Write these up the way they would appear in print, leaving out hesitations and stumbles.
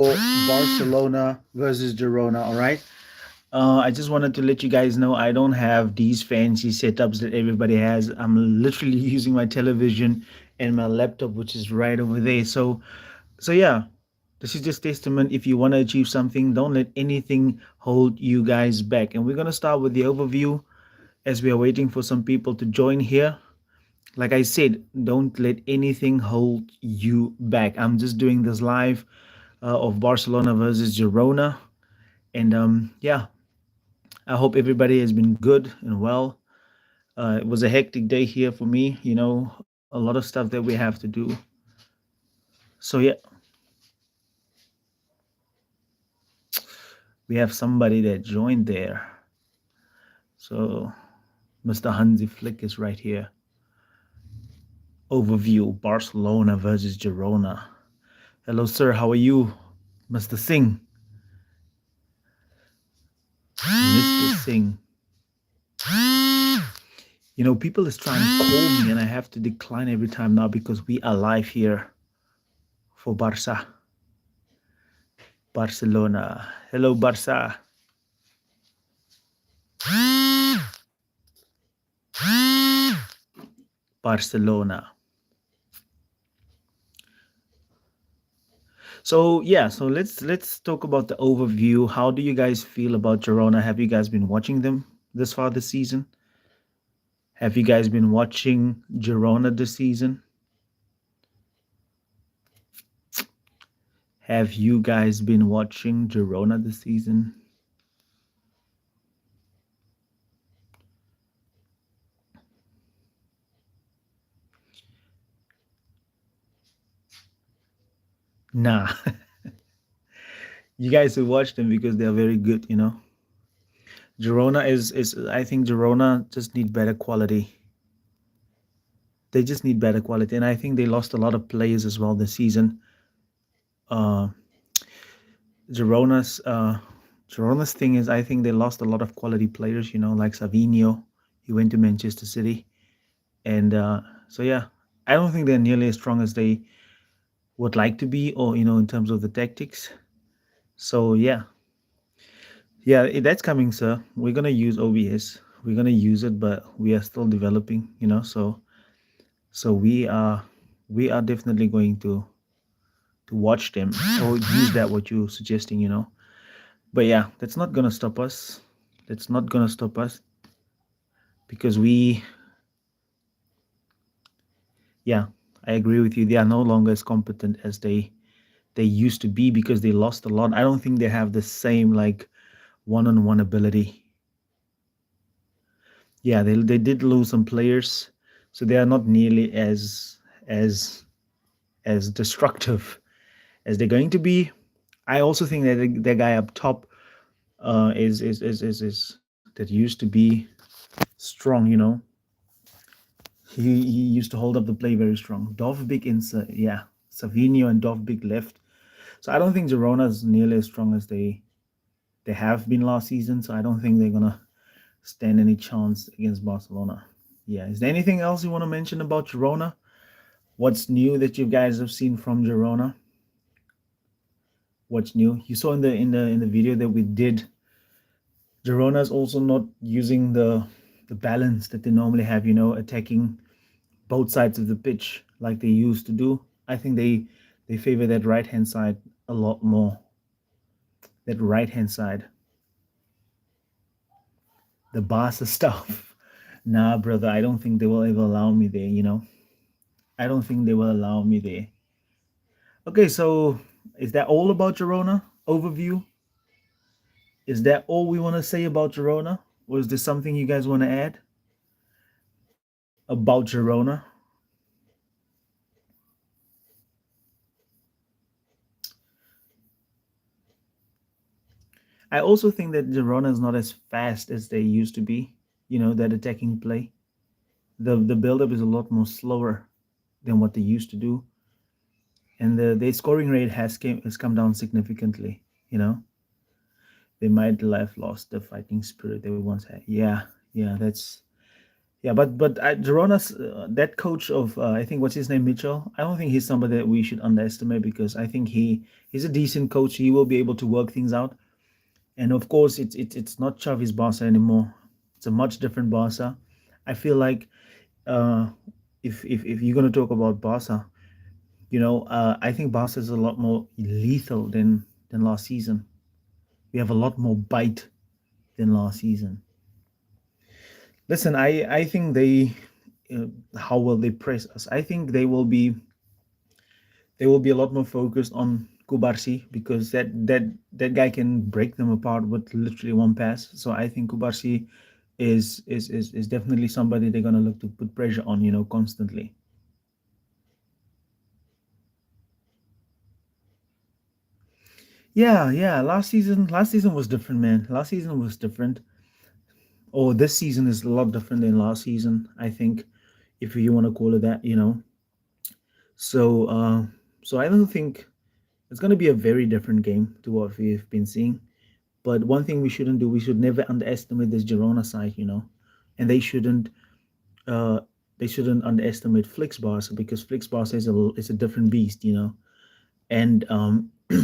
Barcelona versus Girona. All right. I just wanted to let you guys know I don't have these fancy setups that everybody has. I'm literally using my television and my laptop, which is right over there. So yeah, this is just testament. If you want to achieve something, don't let anything hold you guys back. And we're gonna start with the overview as we are waiting for some people to join here. Like I said, don't let anything hold you back. I'm just doing this live of Barcelona versus Girona, and yeah, I hope everybody has been good and well. It was a hectic day here for me. A lot of stuff that we have to do. So yeah, we have somebody that joined there. So Mr. Hansi Flick is right here. Overview: Barcelona versus Girona. Hello, sir. How are you, Mr. Singh? Mr. Singh. People is trying to call me, and I have to decline every time now because we are live here for Barcelona. Hello, Barca. Barcelona. So yeah, so let's talk about the overview. How do you guys feel about Girona? Have you guys been watching them this far this season? Have you guys been watching Girona this season? Have you guys been watching Girona this season? Nah. You guys should watch them because they are very good. Girona is I think Girona just need better quality. They just need better quality, and I think they lost a lot of players as well this season. Uh, Girona's uh, Girona's thing is I think they lost a lot of quality players. Like Savinho, he went to Manchester City, and so yeah, I don't think they're nearly as strong as they would like to be, or in terms of the tactics. So yeah, yeah, that's coming, sir. We're gonna use OBS. We're gonna use it, but we are still developing. So we are definitely going to watch them or use that what you're suggesting. But yeah, that's not gonna stop us. That's not gonna stop us because yeah, I agree with you. They are no longer as competent as they used to be because they lost a lot. I don't think they have the same like one-on-one ability. Yeah, they did lose some players, so they are not nearly as as destructive as they're going to be. I also think that the guy up top is that used to be strong. He used to hold up the play very strong. Dovbik yeah, Savinho and Dovbik left. So I don't think Girona is nearly as strong as they have been last season. So I don't think they're gonna stand any chance against Barcelona. Yeah. Is there anything else you want to mention about Girona? What's new that you guys have seen from Girona? What's new? You saw in the video that we did. Girona is also not using the balance that they normally have. Attacking both sides of the pitch like they used to do. I think they favor that right hand side a lot more. That right hand side, the Barca stuff. Nah, brother, I don't think they will ever allow me there. I don't think they will allow me there. Okay, so is that all about Girona overview? Is that all we want to say about Girona, or is there something you guys want to add about Girona? I also think that Girona is not as fast as they used to be. That attacking play. The build-up is a lot more slower than what they used to do, and the scoring rate has come down significantly. They might have lost the fighting spirit they once had. Yeah, yeah, Yeah, but Girona's that coach of I think what's his name, Mitchell. I don't think he's somebody that we should underestimate because I think he's a decent coach. He will be able to work things out. And of course, it's not Xavi's Barca anymore. It's a much different Barca. I feel like uh, if you're gonna talk about Barca, I think Barca is a lot more lethal than last season. We have a lot more bite than last season. Listen, I think how will they press us? I think they will be a lot more focused on Kubarsi because that guy can break them apart with literally one pass. So I think Kubarsi is definitely somebody they're gonna look to put pressure on, constantly. Yeah, yeah. Last season was different, man. Last season was different. Oh, this season is a lot different than last season, I think, if you want to call it that. So, I don't think it's going to be a very different game to what we've been seeing. But one thing we shouldn't do, we should never underestimate this Girona side, and uh, they shouldn't underestimate Flix Barca because Flix Barca is a different beast. And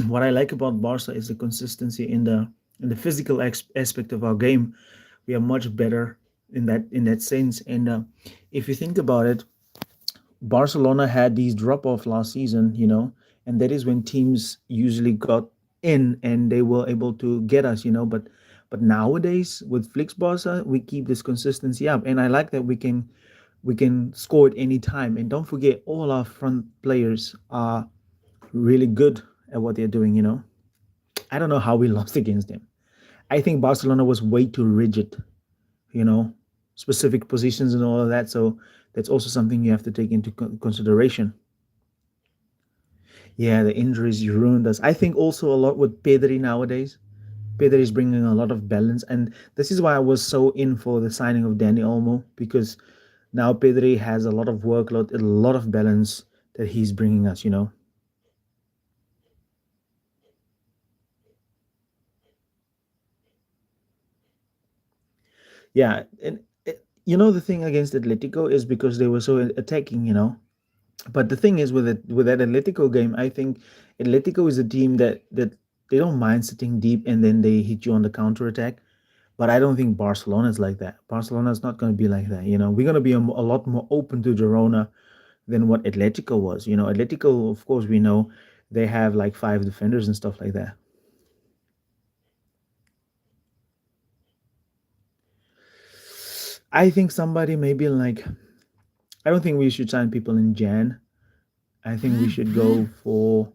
what I like about Barca is the consistency in the physical aspect of our game. We are much better in that sense. And if you think about it, Barcelona had these drop off last season, and that is when teams usually got in and they were able to get us. But nowadays with Flix Barca, we keep this consistency up, and I like that we can score at any time. And don't forget, all our front players are really good at what they're doing. I don't know how we lost against them. I think Barcelona was way too rigid, you know, specific positions and all of that. So that's also something you have to take into consideration. Yeah, the injuries ruined us. I think also a lot with Pedri nowadays. Pedri is bringing a lot of balance, and this is why I was so in for the signing of Danny Olmo because now Pedri has a lot of workload, a lot of balance that he's bringing us. Yeah, and the thing against Atletico is because they were so attacking. But the thing is with that Atletico game, I think Atletico is a team that they don't mind sitting deep and then they hit you on the counter attack. But I don't think Barcelona is like that. Barcelona is not going to be like that. We're going to be a lot more open to Girona than what Atletico was. Atletico, of course, we know they have like five defenders and stuff like that. I think somebody maybe like I don't think we should sign people in Jan. I think we should go for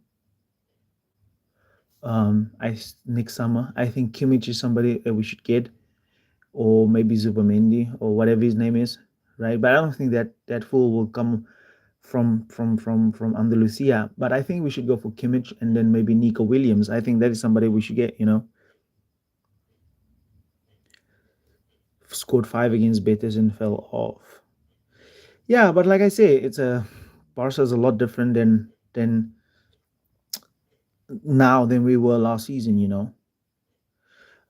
next summer. I think Kimmich is somebody that we should get, or maybe Zubamendi or whatever his name is, right? But I don't think that fool will come from Andalusia. But I think we should go for Kimmich and then maybe Nico Williams. I think that is somebody we should get. Scored five against Betis and fell off. Yeah, but like I say, it's a Barca is a lot different than now than we were last season.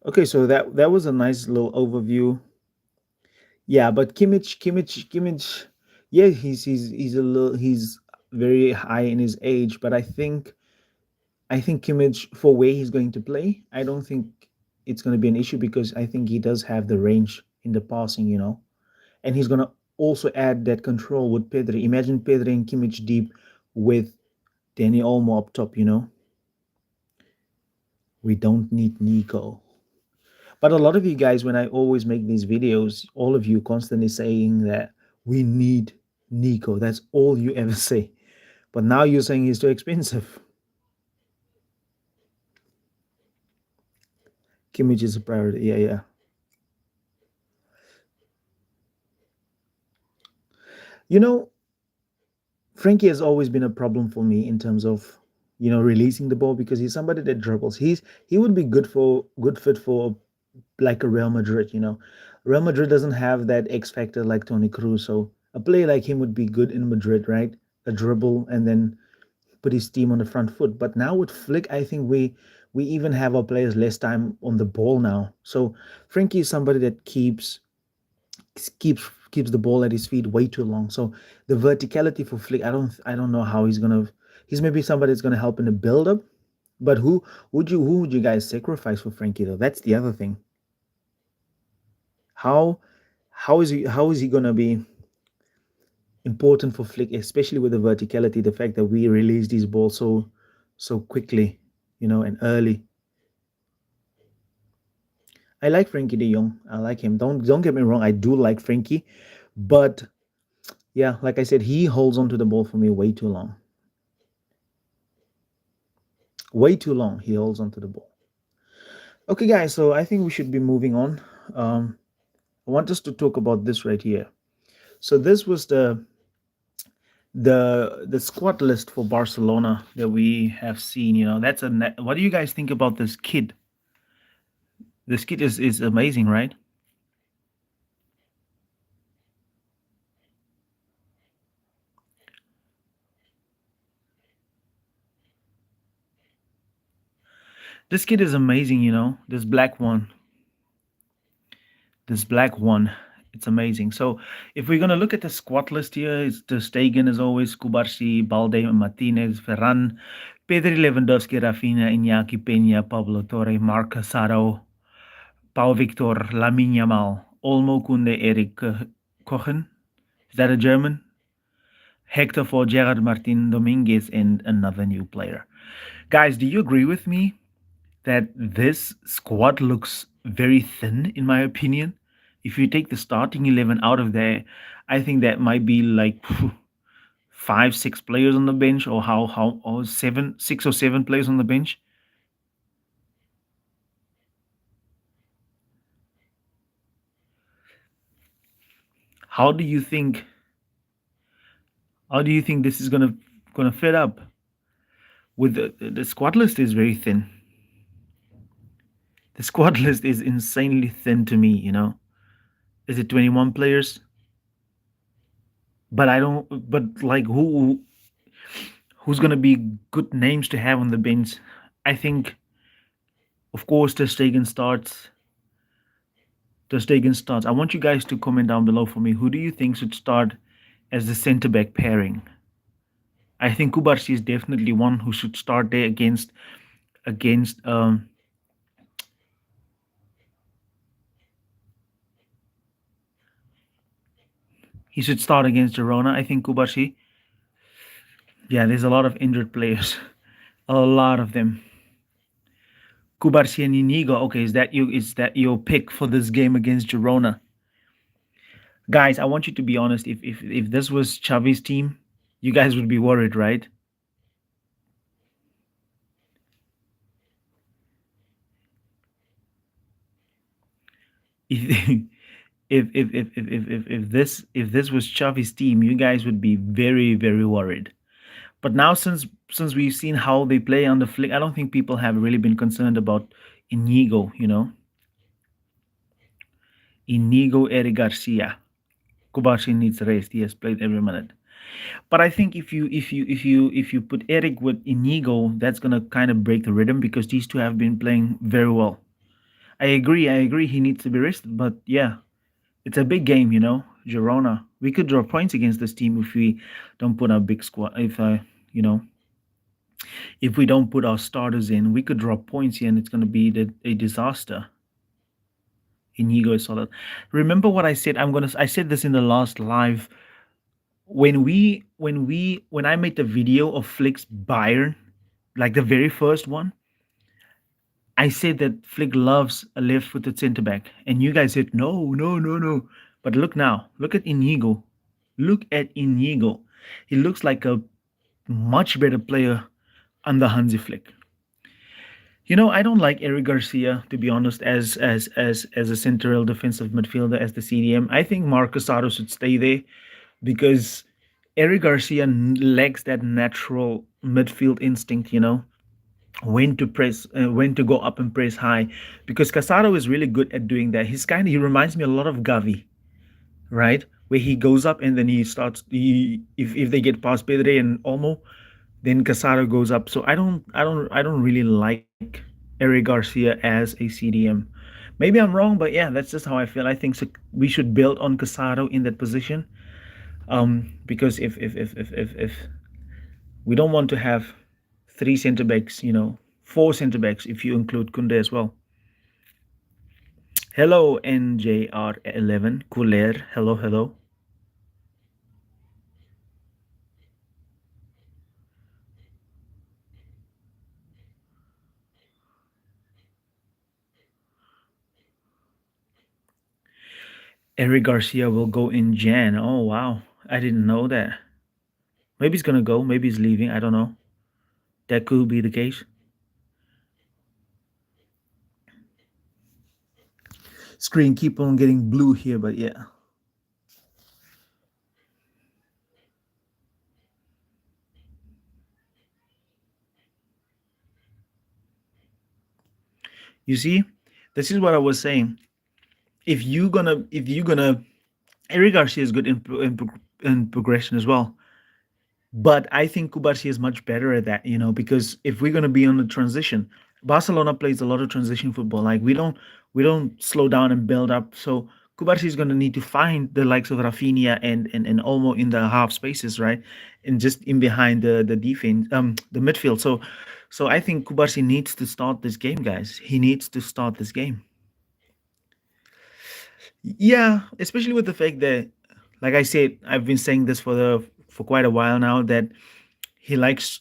Okay, so that was a nice little overview. Yeah, but Kimmich, yeah, he's a little he's very high in his age, but I think Kimmich for where he's going to play, I don't think it's going to be an issue because I think he does have the range in the passing, and he's going to also add that control with Pedri. Imagine Pedri and Kimmich deep with Danny Olmo up top. We don't need Nico. But a lot of you guys, when I always make these videos, all of you constantly saying that we need Nico. That's all you ever say. But now you're saying he's too expensive. Kimmich is a priority. Yeah, yeah. You know, Frankie has always been a problem for me in terms of releasing the ball because he's somebody that dribbles. He would be good fit for like a Real Madrid. Real Madrid doesn't have that X factor like Tony Cruz, so a player like him would be good in Madrid, right? A dribble and then put his team on the front foot. But now with Flick, I think we even have our players less time on the ball now. So Frankie is somebody that keeps keeps the ball at his feet way too long. So the verticality for Flick, I don't know how he's gonna. He's maybe somebody that's gonna help in the build up. But who would you guys sacrifice for Frankie though? That's the other thing. How how is he gonna be important for Flick, especially with the verticality, the fact that we released his ball so quickly, and early. I like Frankie De Jong. I like him. Don't get me wrong. I do like Frankie, but yeah, like I said, he holds on to the ball for me way too long. Way too long. He holds on to the ball. Okay, guys. So I think we should be moving on. Um, I want us to talk about this right here. So this was the squad list for Barcelona that we have seen. That's what do you guys think about this kid? This kid is amazing, right? This kid is amazing. This black one, it's amazing. So if we're gonna look at the squad list here, it's the Stegen as always, Kubarsi, Balde, Martinez, Ferran, Pedri, Lewandowski, Rafinha, Iñaki, Peña, Pablo Torre, Marc Casado, Pau Victor, Lamine Yamal, Olmo Kunde, Eric Kochen. Is that a German? Hector for Gerard Martin Dominguez, and another new player. Guys, do you agree with me that this squad looks very thin, in my opinion? If you take the starting 11 out of there, I think that might be like five, six players on the bench, or or seven, 6 or 7 players on the bench. How do you think? How do you think this is gonna fit up? With the squad list is very thin. The squad list is insanely thin to me. Is it 21 players? But I don't. But like, who's gonna be good names to have on the bench? I think, of course, Ter Stegen starts. Ter Stegen starts. I want you guys to comment down below for me. Who do you think should start as the centre back pairing? I think Kubarsi is definitely one who should start there against. He should start against Girona. I think Kubarsi. Yeah, there's a lot of injured players. A lot of them. Kubarsi and Inigo. Okay, is that your pick for this game against Girona? Guys, I want you to be honest. If this was Xavi's team, you guys would be worried, right? If if this was Xavi's team, you guys would be very very worried. But now, since we've seen how they play on the flick, I don't think people have really been concerned about Inigo. Inigo Eric Garcia. Kubashi needs rest. He has played every minute. But I think if you put Eric with Inigo, that's gonna kind of break the rhythm because these two have been playing very well. I agree. He needs to be rested, but yeah, it's a big game. Girona. We could draw points against this team if we don't put our big squad. You know, if we don't put our starters in, we could drop points here, and it's going to be a disaster. Inigo is solid. Remember what I said? I said this in the last live when I made the video of Flick's Bayern, like the very first one. I said that Flick loves a left-footed centre back, and you guys said no, no, no, no. But look now, look at Inigo. Look at Inigo. He looks like a much better player under Hansi Flick. I don't like Eric Garcia, to be honest, as a central defensive midfielder, as the CDM. I think Marcus Aro should stay there because Eric Garcia lacks that natural midfield instinct. When to press, when to go up and press high, because Casado is really good at doing that. He reminds me a lot of Gavi, right? Where he goes up and then he starts. If they get past Pedre and Olmo, then Casado goes up. So I don't really like Eric Garcia as a CDM. Maybe I'm wrong, but yeah, that's just how I feel. I think so, we should build on Casado in that position. Because if we don't want to have three centre backs, four centre backs if you include Kunde as well. Hello NJR11 Kuler. Hello, hello. Eric Garcia will go in Jan. Oh wow, I didn't know that. Maybe he's gonna go. Maybe he's leaving. I don't know. That could be the case. Screen keep on getting blue here, but yeah. You see, this is what I was saying. If you gonna Eric Garcia is good in progression as well. But I think Kubarsi is much better at that, because if we're going to be on the transition, Barcelona plays a lot of transition football. Like we don't slow down and build up. So Kubarsi is going to need to find the likes of Rafinha and Olmo in the half spaces, right, and just in behind the defense, the midfield. So I think Kubarsi needs to start this game, guys. He needs to start this game. Yeah, especially with the fact that, like I said, I've been saying this for quite a while now that he likes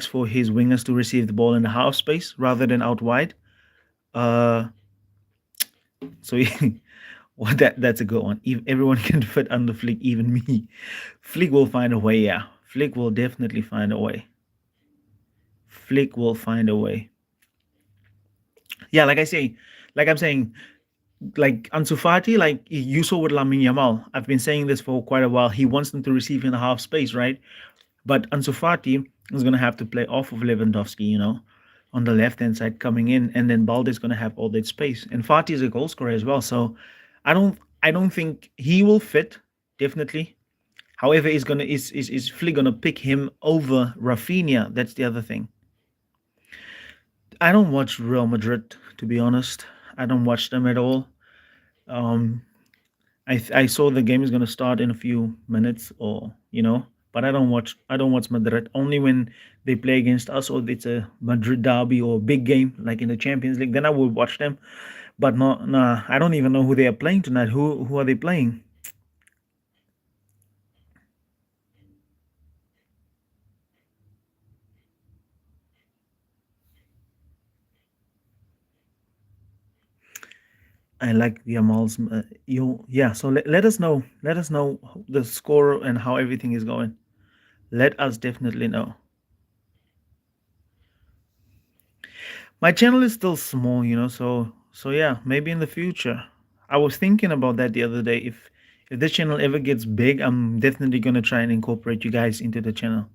for his wingers to receive the ball in the half space rather than out wide. Uh, so well, that's a good one. Everyone can fit under Flick, even me. Flick will find a way. Yeah, Flick will definitely find a way. Flick will find a way. Yeah, like I'm saying, like Ansu Fati, like you saw with Lamine Yamal. I've been saying this for quite a while. He wants them to receive in the half space, right? But Ansu Fati is going to have to play off of Lewandowski, on the left hand side coming in, and then Balde is going to have all that space. And Fati is a goal scorer as well, so I don't think he will fit definitely. However, is Flick gonna pick him over Rafinha? That's the other thing. I don't watch Real Madrid, to be honest. I don't watch them at all. Um, I saw the game is gonna start in a few minutes, but I don't watch Madrid only when they play against us, or it's a Madrid derby or big game like in the Champions League. Then I will watch them, but not nah. I don't even know who they are playing tonight. Who are they playing? I like the Amals. Yeah. So let us know. Let us know the score and how everything is going. Let us definitely know. My channel is still small, so yeah, maybe in the future. I was thinking about that the other day. If this channel ever gets big, I'm definitely gonna try and incorporate you guys into the channel.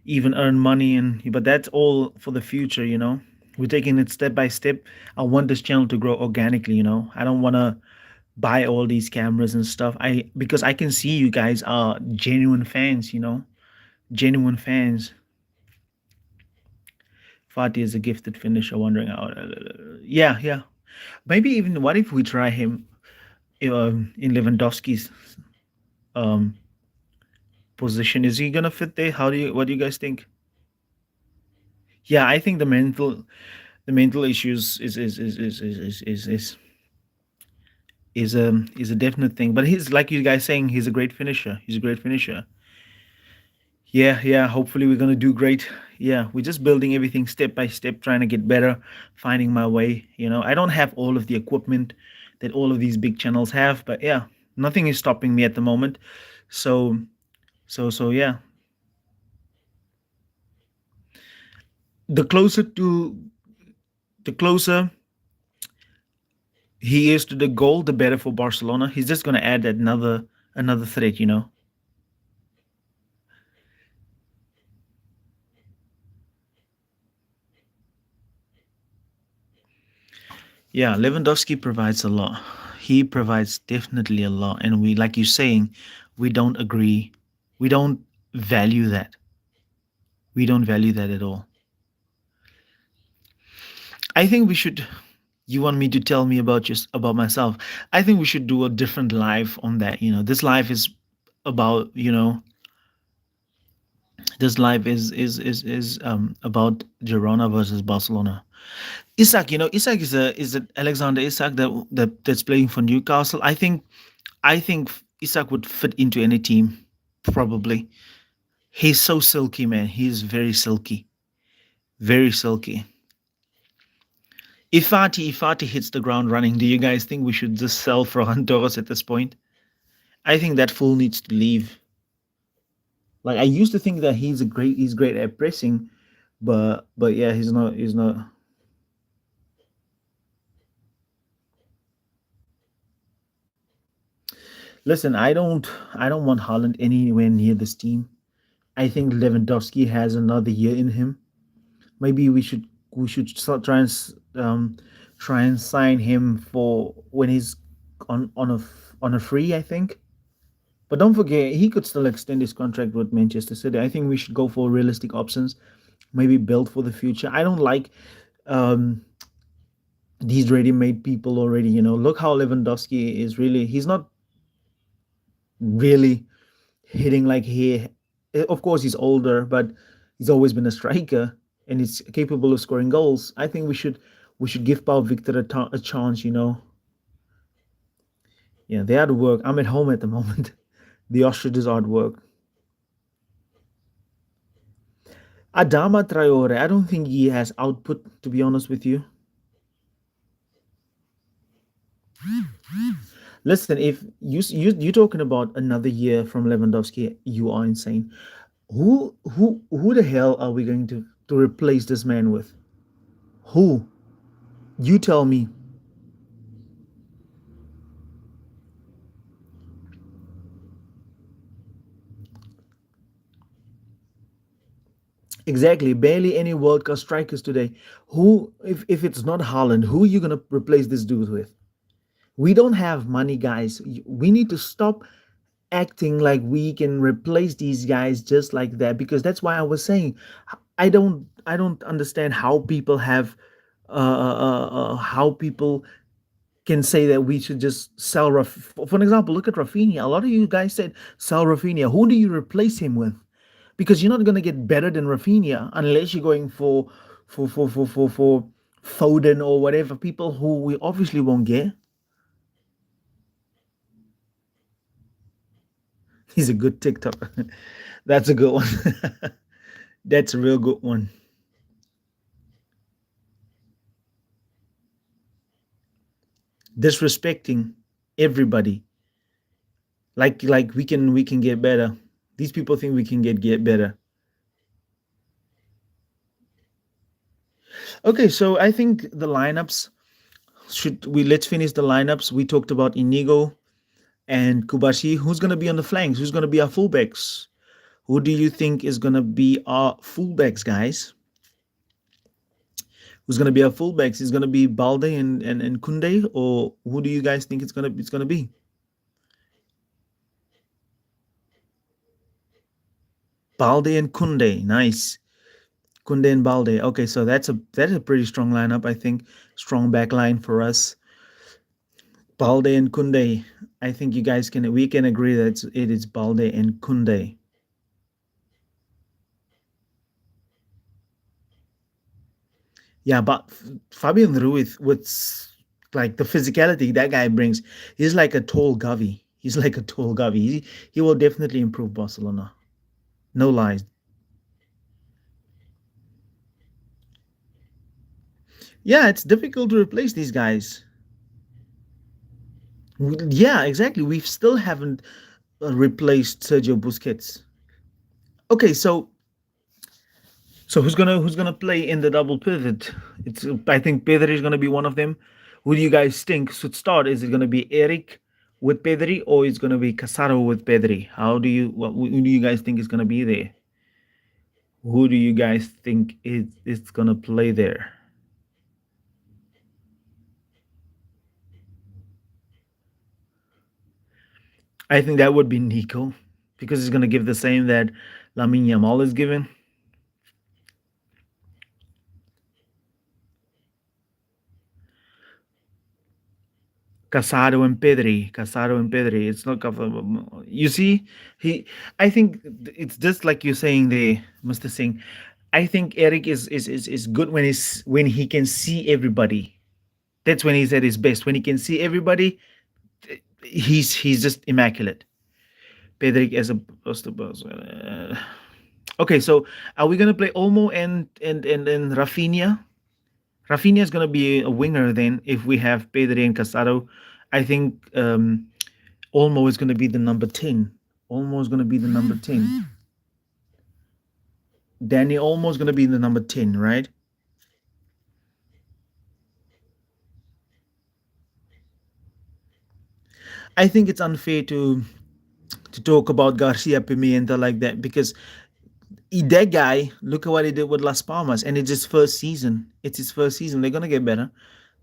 Even earn money, but that's all for the future. We're taking it step by step. I want this channel to grow organically. I don't wanna buy all these cameras and stuff. Because I can see you guys are genuine fans. Genuine fans. Fatih is a gifted finisher. Wondering how. Yeah, yeah. Maybe even what if we try him in Lewandowski's um, position? Is he gonna fit there? What do you guys think? Yeah, I think the mental issues is a definite thing. But he's like you guys saying he's a great finisher. He's a great finisher. Yeah, yeah. Hopefully we're gonna do great. Yeah, we're just building everything step by step, trying to get better, finding my way. I don't have all of the equipment that all of these big channels have, but yeah, nothing is stopping me at the moment. So, so yeah. The closer to the closer he is to the goal, the better for Barcelona. He's just gonna add another threat. Yeah, Lewandowski provides a lot. He provides definitely a lot, and we, like you're saying, we don't agree. We don't value that. We don't value that at all. I think we should. You want me to tell me about just about myself? I think we should do a different live on that. This live is about this live is about Girona versus Barcelona. Isak, Isak is a Alexander Isak that's playing for Newcastle. I think Isak would fit into any team, probably. He's so silky, man. He's very silky, very silky. Ifati hits the ground running. Do you guys think we should just sell Ferran Torres at this point? I think that fool needs to leave. Like I used to think that he's great at pressing, but yeah, he's not. Listen, I don't want Haaland anywhere near this team. I think Lewandowski has another year in him. Maybe we should start try and sign him for when he's on a free. I think. But don't forget, he could still extend his contract with Manchester City. I think we should go for realistic options, maybe build for the future. I don't like um, these ready-made people already. Look how Lewandowski is really. He's not really hitting like he. Of course, he's older, but he's always been a striker and he's capable of scoring goals. I think we should give Paul Victor a chance. Yeah, they're at work. I'm at home at the moment. The ostriches are at work. Adama Traore, I don't think he has output, to be honest with you. Listen, if you're talking about another year from Lewandowski, you are insane. Who the hell are we going to replace this man with? Who? You tell me. Exactly. Barely any World Cup strikers today. Who, if it's not Haaland, who are you gonna replace this dude with? We don't have money, guys. We need to stop acting like we can replace these guys just like that, because that's why I was saying I don't understand how people have how people can say that we should just sell for an example. Look at Rafinha. A lot of you guys said sell Rafinha. Who do you replace him with? Because you're not going to get better than Rafinha unless you're going for Foden or whatever, people who we obviously won't get. He's a good TikToker. That's a good one. That's a real good one. Disrespecting everybody. Like we can get better. These people think we can get better. Okay, so I think the lineups should we let's finish the lineups. We talked about Inigo and Kubashi. Who's gonna be on the flanks? Who's gonna be our fullbacks? Who do you think is gonna be our fullbacks, guys? Who's gonna be our fullbacks? Is gonna be Balde and Kunde, or who do you guys think it's gonna be? Balde and Kunde. Nice. Kunde and Balde. Okay, so that's a pretty strong lineup, I think. Strong back line for us. Balde and Kunde. I think you guys can we can agree that it is Balde and Kunde. Yeah, but Fabian Ruiz with like the physicality that guy brings, he's like a tall Gavi. He's like a tall Gavi. He will definitely improve Barcelona. No lies. Yeah, it's difficult to replace these guys. Yeah, exactly. We still haven't replaced Sergio Busquets. Okay, so who's gonna play in the double pivot? It's I think Pedri is gonna be one of them. Who do you guys think should start? Is it gonna be Eric with Pedri, or is it gonna be Casaro with Pedri? Who do you guys think is gonna be there? Who do you guys think is gonna play there? I think that would be Nico, because he's gonna give the same that Lamine Yamal is given. Casado and Pedri. Casado and Pedri. It's not. You see, he. I think it's just like you're saying there, Mr. Singh. I think Eric is good when he can see everybody. That's when he's at his best. When he can see everybody, he's just immaculate. Pedri as a poster boss. Okay, so are we gonna play Olmo and Rafinha? Rafinha is gonna be a winger then if we have Pedri and Casado. I think Olmo is gonna be the number 10. Olmo is gonna be the number 10. Danny Olmo is gonna be the number 10, right? I think it's unfair to talk about Garcia Pimienta like that because that guy, look at what he did with Las Palmas, and it's his first season. It's his first season. They're gonna get better.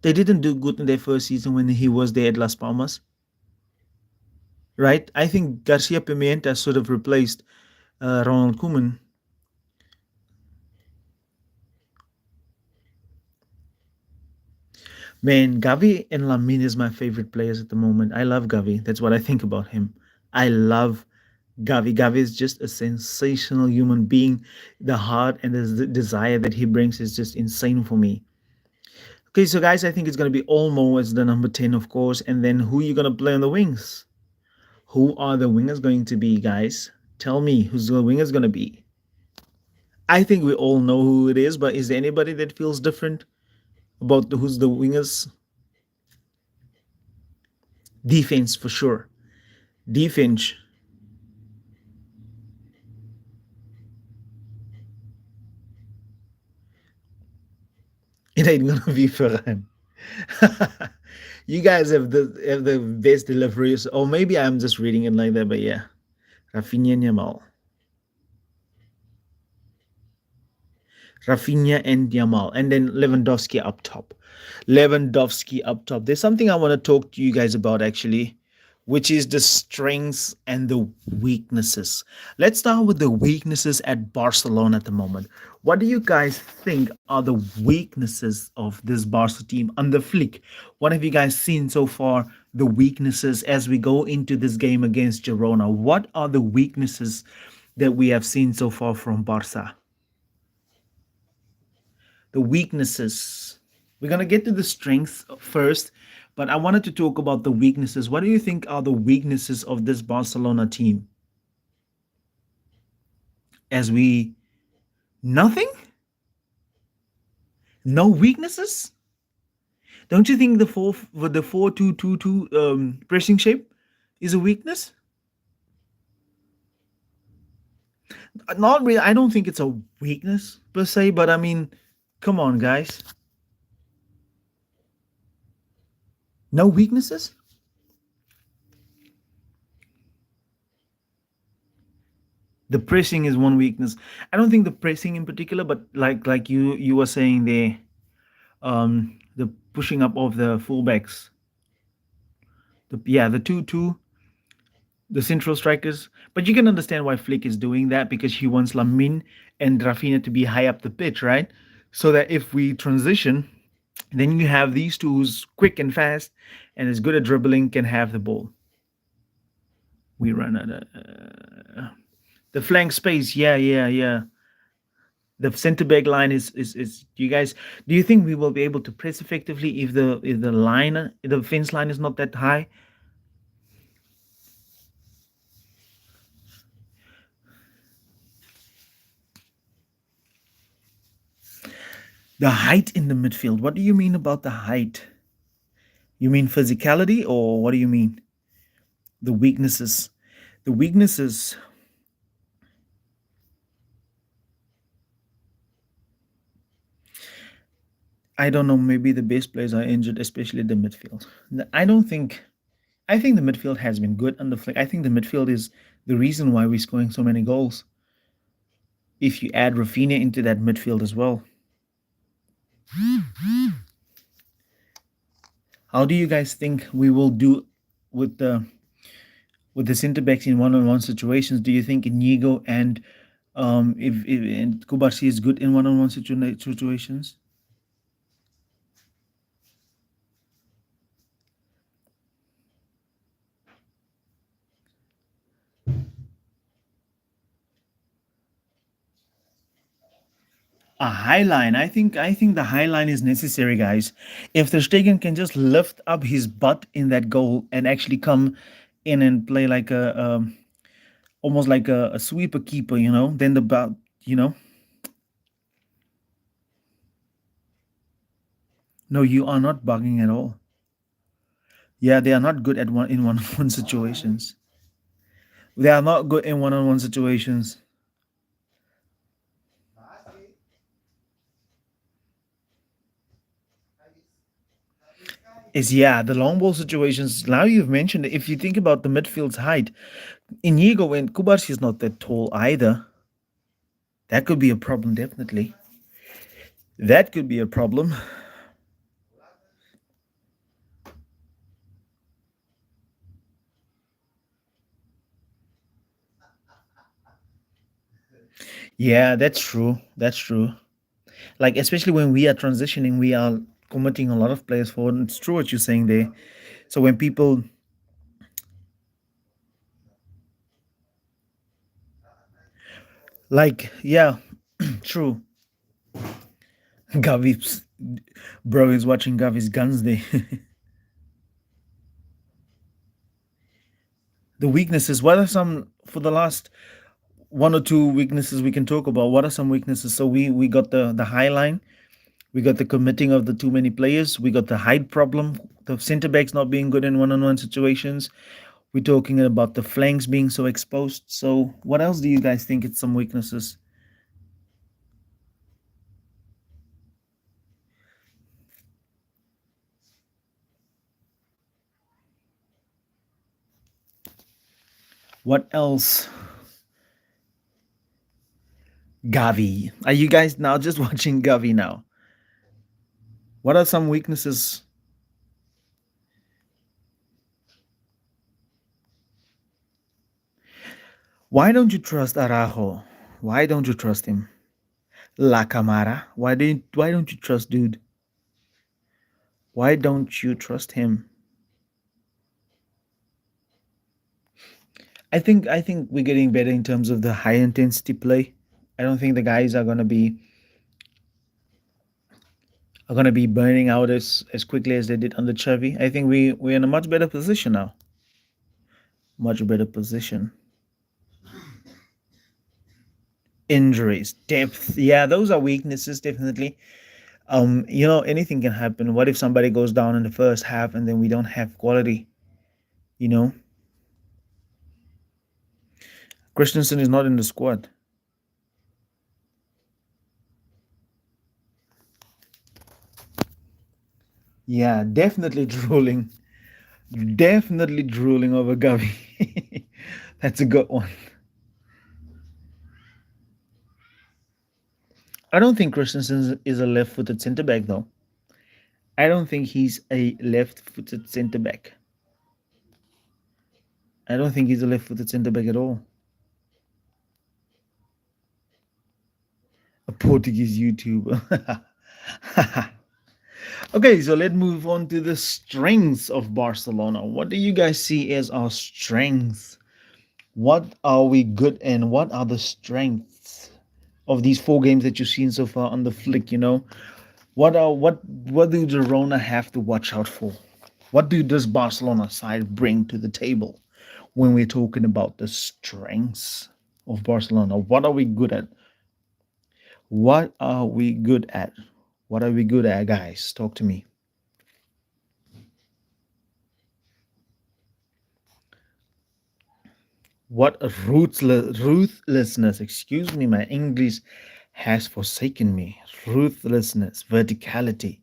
They didn't do good in their first season when he was there at Las Palmas, right? I think Garcia Pimienta sort of replaced Ronald Koeman. Man, Gavi and Lamin is my favorite players at the moment. I love Gavi. That's what I think about him. I love Gavi. Gavi is just a sensational human being. The heart and the desire that he brings is just insane for me. Okay, so guys, I think it's going to be Olmo as the number 10, of course. And then who are you going to play on the wings? Who are the wingers going to be, guys? Tell me who's the wingers going to be. I think we all know who it is, but is there anybody that feels different about who's the wingers? Defense, for sure. Defense. It ain't going to be Ferran. You guys have the best deliveries, or maybe I'm just reading it like that, but yeah. Rafinha and Yamal. Rafinha and Yamal, and then Lewandowski up top. Lewandowski up top. There's something I want to talk to you guys about actually, which is the strengths and the weaknesses. Let's start with the weaknesses at Barcelona at the moment. What do you guys think are the weaknesses of this Barca team under Flick? What have you guys seen so far? The weaknesses as we go into this game against Girona. What are the weaknesses that we have seen so far from Barca? The weaknesses. We're going to get to the strengths first, but I wanted to talk about the weaknesses. What do you think are the weaknesses of this Barcelona team? As we nothing? No weaknesses? Don't you think the 4-2-2-2 pressing shape is a weakness? Not really. I don't think it's a weakness per se, but I mean, come on, guys. No weaknesses? The pressing is one weakness. I don't think the pressing in particular, but like you were saying there, the pushing up of the fullbacks. The 2-2, the central strikers. But you can understand why Flick is doing that because he wants Lamin and Rafinha to be high up the pitch, right? So that if we transition, then you have these two who's quick and fast and is good at dribbling can have the ball. We run at the flank space. Yeah. The centre back line is. Do you guys do you think we will be able to press effectively if the fence line is not that high? The height in the midfield. What do you mean about the height? You mean physicality, or what do you mean? The weaknesses. The weaknesses. I don't know. Maybe the base players are injured, especially the midfield. I don't think. I think the midfield has been good under Flick. I think the midfield is the reason why we're scoring so many goals. If you add Rafinha into that midfield as well, how do you guys think we will do with the centre backs in one-on-one situations? Do you think Inigo and if and Kubarsi is good in one-on-one situations? A high line. I think the high line is necessary, guys. If the Stegen can just lift up his butt in that goal and actually come in and play like almost like a sweeper keeper, then the you know, no, you are not bugging at all. Yeah, they are not good at one-on-one situations. They are not good in one-on-one situations. Is yeah, the long ball situations. Now you've mentioned it. If you think about the midfield's height, Inigo and Kubarsi is not that tall either. That could be a problem, definitely. That could be a problem. Yeah, that's true. That's true. Like especially when we are transitioning, we are committing a lot of players forward. It's true what you're saying there. So when people like, yeah, true. Gavi's bro is watching Gavi's guns there. The weaknesses. What are some for the last one or two weaknesses we can talk about? What are some weaknesses? So we got the high line. We got the committing of the too many players. We got the height problem. The centre backs not being good in one-on-one situations. We're talking about the flanks being so exposed. So, what else do you guys think it's some weaknesses? What else? Gavi. Are you guys now just watching Gavi now? What are some weaknesses? Why don't you trust Arajo? Why don't you trust him? La Camara. Why don't you trust dude? Why don't you trust him? I think we're getting better in terms of the high intensity play. I don't think the guys are gonna be burning out as quickly as they did under Chevy. I think we're in a much better position now. Much better position. Injuries, depth, yeah, those are weaknesses definitely. Anything can happen. What if somebody goes down in the first half and then we don't have quality? You know, Christensen is not in the squad. Yeah, definitely drooling. Definitely drooling over Gavi. That's a good one. I don't think Christensen is a left-footed centre back though. I don't think he's a left-footed centre back. I don't think he's a left-footed centre back at all. A Portuguese YouTuber. Okay, so let's move on to the strengths of Barcelona. What do you guys see as our strengths? What are we good in? What are the strengths of these four games that you've seen so far on the flick? What do Girona have to watch out for? What does Barcelona side bring to the table when we're talking about the strengths of Barcelona? What are we good at? What are we good at? What are we good at, guys? Talk to me. What a ruthlessness, excuse me, my English has forsaken me. Ruthlessness, verticality.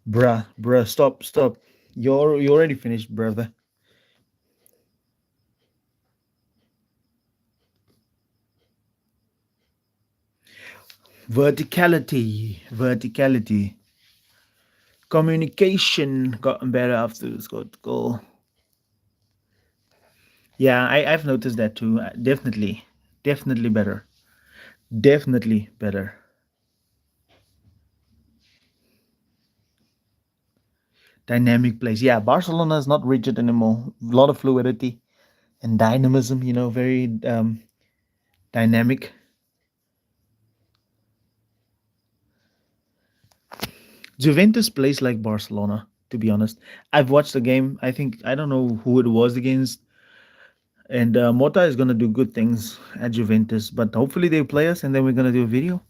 Bruh, stop. You're already finished, brother. Verticality. Communication gotten better after the scored goal. Yeah, I've noticed that too. Definitely better. Definitely better. Dynamic plays. Yeah, Barcelona is not rigid anymore. A lot of fluidity and dynamism. Very dynamic. Juventus plays like Barcelona, to be honest. I've watched the game. I think, I don't know who it was against, and Mota is going to do good things at Juventus, but hopefully they play us and then we're going to do a video.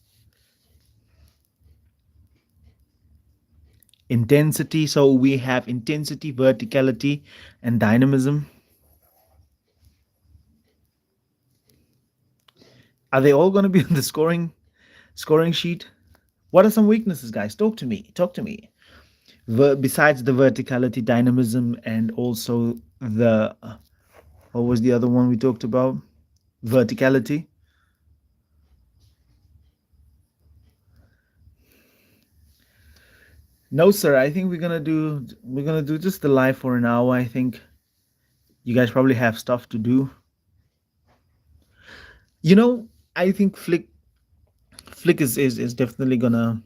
Intensity. So we have intensity, verticality, and dynamism. Are they all going to be on the scoring sheet? What are some weaknesses, guys? Talk to me. Talk to me. Besides the verticality, dynamism, and also the what was the other one we talked about? Verticality. No, sir. I think we're gonna do just the live for an hour. I think you guys probably have stuff to do. You know, I think Flick is definitely gonna.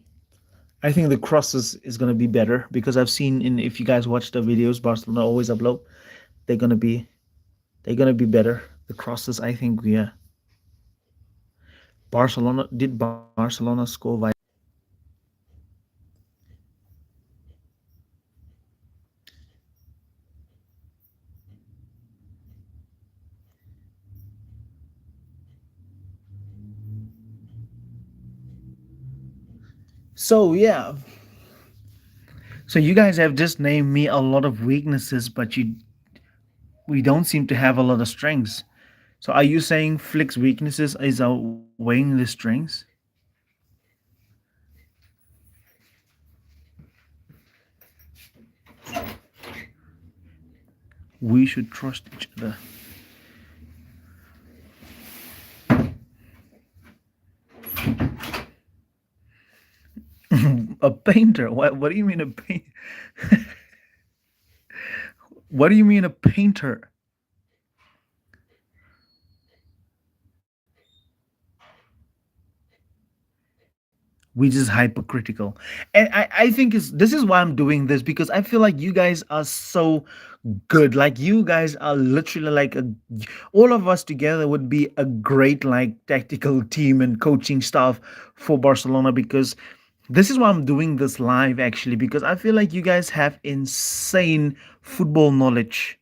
I think the crosses is gonna be better because I've seen in if you guys watch the videos, Barcelona always upload. They're gonna be they're gonna be better. The crosses, I think, yeah. Barcelona score via. So yeah, so you guys have just named me a lot of weaknesses, but we don't seem to have a lot of strengths. So are you saying Flick's weaknesses is outweighing the strengths? We should trust each other. A painter? What do you mean a paint? What do you mean a painter? We just hypercritical, and I think this is why I'm doing this because I feel like you guys are so good. Like you guys are literally like all of us together would be a great like tactical team and coaching staff for Barcelona because this is why I'm doing this live actually because I feel like you guys have insane football knowledge,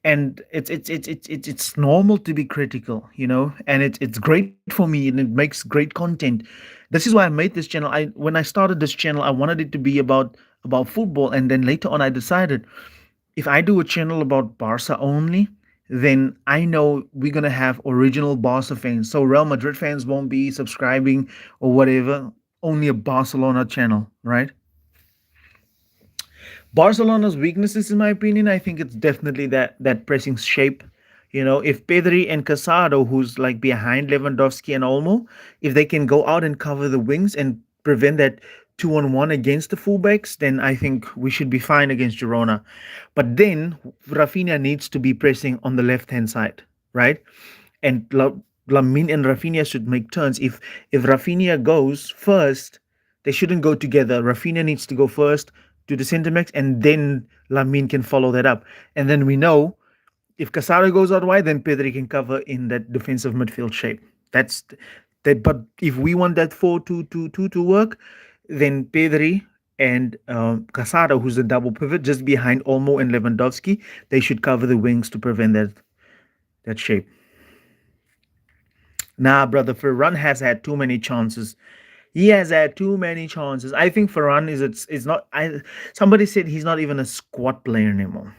and it's normal to be critical, and it's great for me and it makes great content. This is why I made this channel. I When I started this channel, I wanted it to be about football, and then later on I decided if I do a channel about Barca only, then I know we're gonna have original Barca fans, so Real Madrid fans won't be subscribing or whatever. Only a Barcelona channel, right? Barcelona's weaknesses, in my opinion, I think it's definitely that pressing shape. If Pedri and Casado, who's like behind Lewandowski and Olmo, if they can go out and cover the wings and prevent that 2-on-1 against the fullbacks, then I think we should be fine against Girona. But then Rafinha needs to be pressing on the left hand side, right? And Lamine and Rafinha should make turns. If Rafinha goes first, they shouldn't go together. Rafinha needs to go first to the centre backs, and then Lamine can follow that up. And then we know if Casado goes out wide, then Pedri can cover in that defensive midfield shape. That's that. But if we want that 4-2-2-2 to work, then Pedri and Casado, who's a double pivot just behind Olmo and Lewandowski, they should cover the wings to prevent that shape. Nah, brother, Ferran has had too many chances. He has had too many chances. I think Ferran is not. Somebody said he's not even a squad player anymore.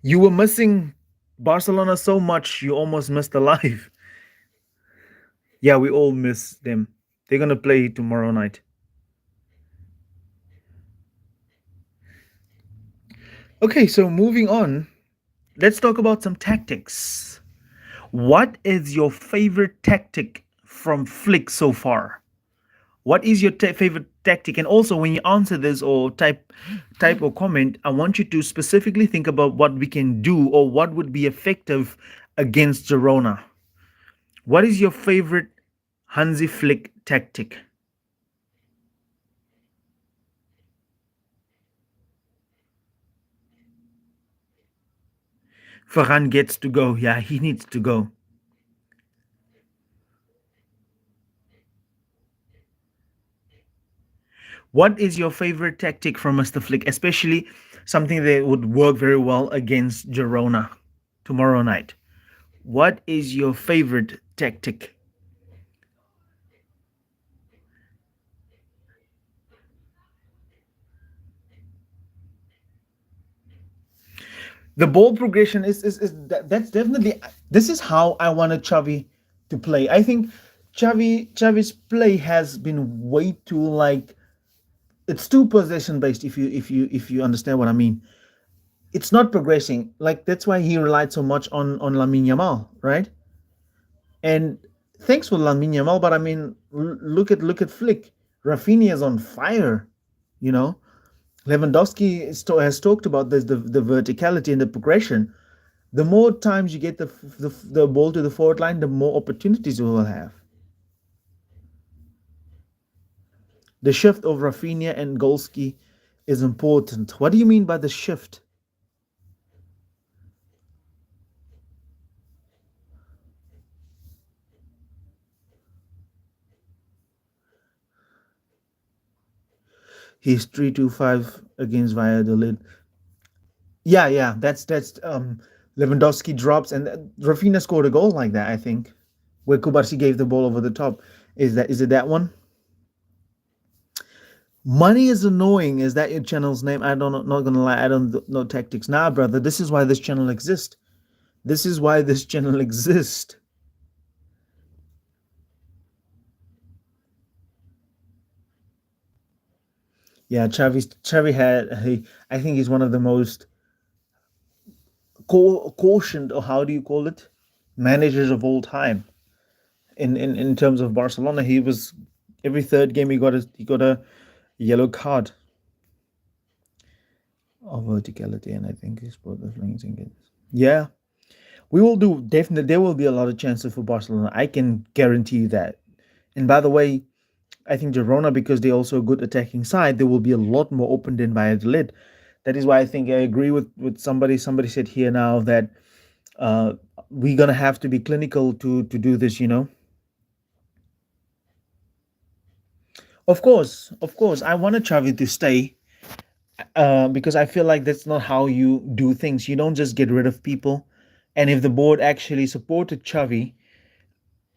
You were missing Barcelona so much, you almost missed the live. Yeah, we all miss them. They're gonna play tomorrow night. Okay, so moving on, let's talk about some tactics. What is your favorite tactic from Flick so far? What is your favorite tactic? And also, when you answer this or type or comment, I want you to specifically think about what we can do or what would be effective against Girona. What is your favorite Hansi Flick tactic? Ferran gets to go. Yeah, he needs to go. What is your favorite tactic from Mr. Flick, especially something that would work very well against Girona tomorrow night? What is your favorite tactic? The ball progression that's definitely, this is how I wanted Xavi to play. I think Xavi's play has been way too like, it's too possession based, if you understand what I mean. It's not progressing. Like that's why he relied so much on Lamine Yamal, right? And thanks for Lamine Yamal, but I mean, look at Flick. Rafinha is on fire, you know. Lewandowski has talked about this, the verticality and the progression. The more times you get the ball to the forward line, the more opportunities we will have. The shift of Rafinha and Golski is important. What do you mean by the shift? He's 3-2-5 against Valladolid. Yeah, yeah, that's Lewandowski drops and Rafinha scored a goal like that, I think, where Kubarsi gave the ball over the top. Is it that one? Money is annoying. Is that your channel's name? I don't know, not gonna lie, I don't know tactics. Nah, brother, this is why this channel exists. This is why this channel exists. Yeah, Xavi had I think he's one of the most cautioned, or how do you call it, managers of all time. In terms of Barcelona, he was, every third game he got a yellow card of verticality, and I think he's both the flings and yeah, we will do, definitely there will be a lot of chances for Barcelona. I can guarantee you that. And by the way, I think Girona, because they're also a good attacking side, they will be a lot more open than Valladolid. That is why I think I agree with somebody. Somebody said here now that uh, we're gonna have to be clinical to do this. Of course, I wanted Xavi to stay because I feel like that's not how you do things. You don't just get rid of people. And if the board actually supported Xavi,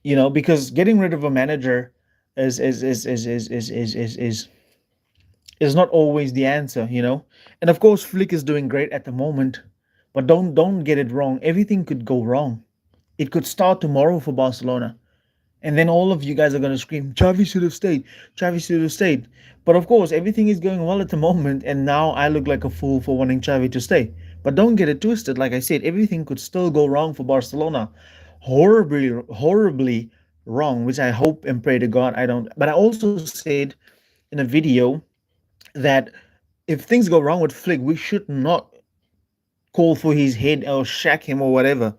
because getting rid of a manager is not always the answer. And of course, Flick is doing great at the moment, but don't get it wrong. Everything could go wrong. It could start tomorrow for Barcelona. And then all of you guys are going to scream, Xavi should have stayed. Xavi should have stayed. But of course, everything is going well at the moment. And now I look like a fool for wanting Xavi to stay. But don't get it twisted. Like I said, everything could still go wrong for Barcelona. Horribly, horribly wrong, which I hope and pray to God I don't. But I also said in a video that if things go wrong with Flick, we should not call for his head or shack him or whatever.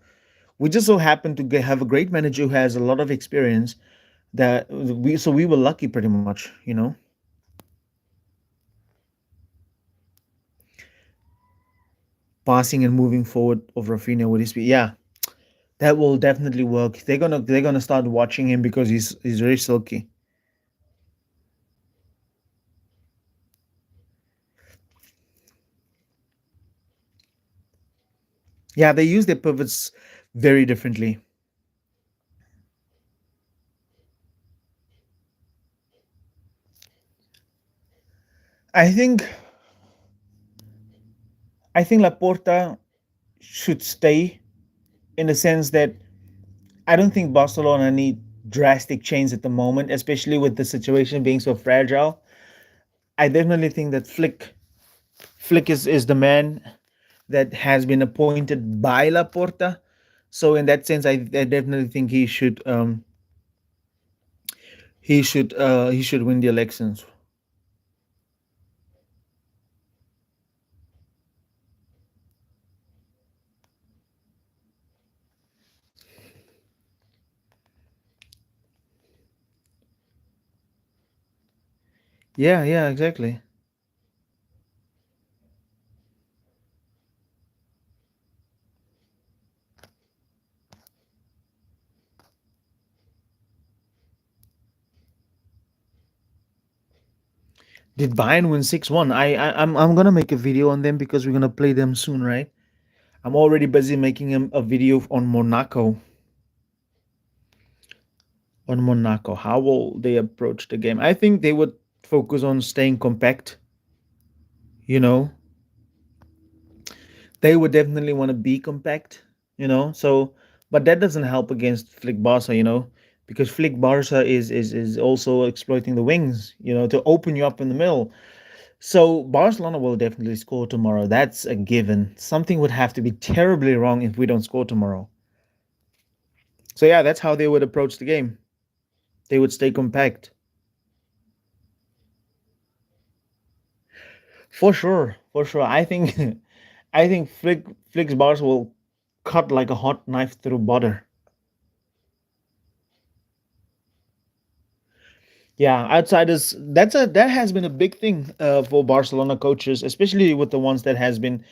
We just so happen to have a great manager who has a lot of experience, that we were lucky pretty much. Passing and moving forward of Rafinha with his speed. Yeah, that will definitely work. They're gonna start watching him because he's very silky. Yeah, they use their pivots very differently. I think I think Laporta should stay, in the sense that I don't think Barcelona need drastic change at the moment, especially with the situation being so fragile. I definitely think that Flick is the man that has been appointed by Laporta. So in that sense, I definitely think he should win the elections. Yeah, yeah, exactly. Did Bayern win 6-1? I'm gonna make a video on them because we're gonna play them soon, right? I'm already busy making a video on Monaco. On Monaco, how will they approach the game? I think they would focus on staying compact. You know, they would definitely want to be compact. So but that doesn't help against Flick Barca. Because Flick Barca is also exploiting the wings. To open you up in the middle. So Barcelona will definitely score tomorrow. That's a given. Something would have to be terribly wrong if we don't score tomorrow. So yeah, that's how they would approach the game. They would stay compact. For sure, for sure. I think I think Flick's bars will cut like a hot knife through butter. Yeah, outsiders. That has been a big thing for Barcelona coaches, especially with the ones that has been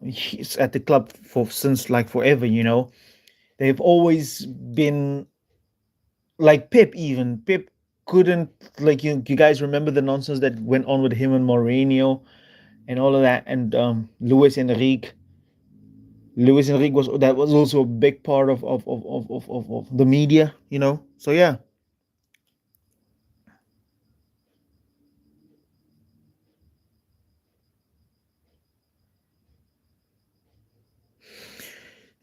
he's at the club for since like forever. They've always been like Pep. Even Pep couldn't, like, you guys remember the nonsense that went on with him and Mourinho and all of that, and Luis Enrique. Luis Enrique was also a big part of the media. So yeah.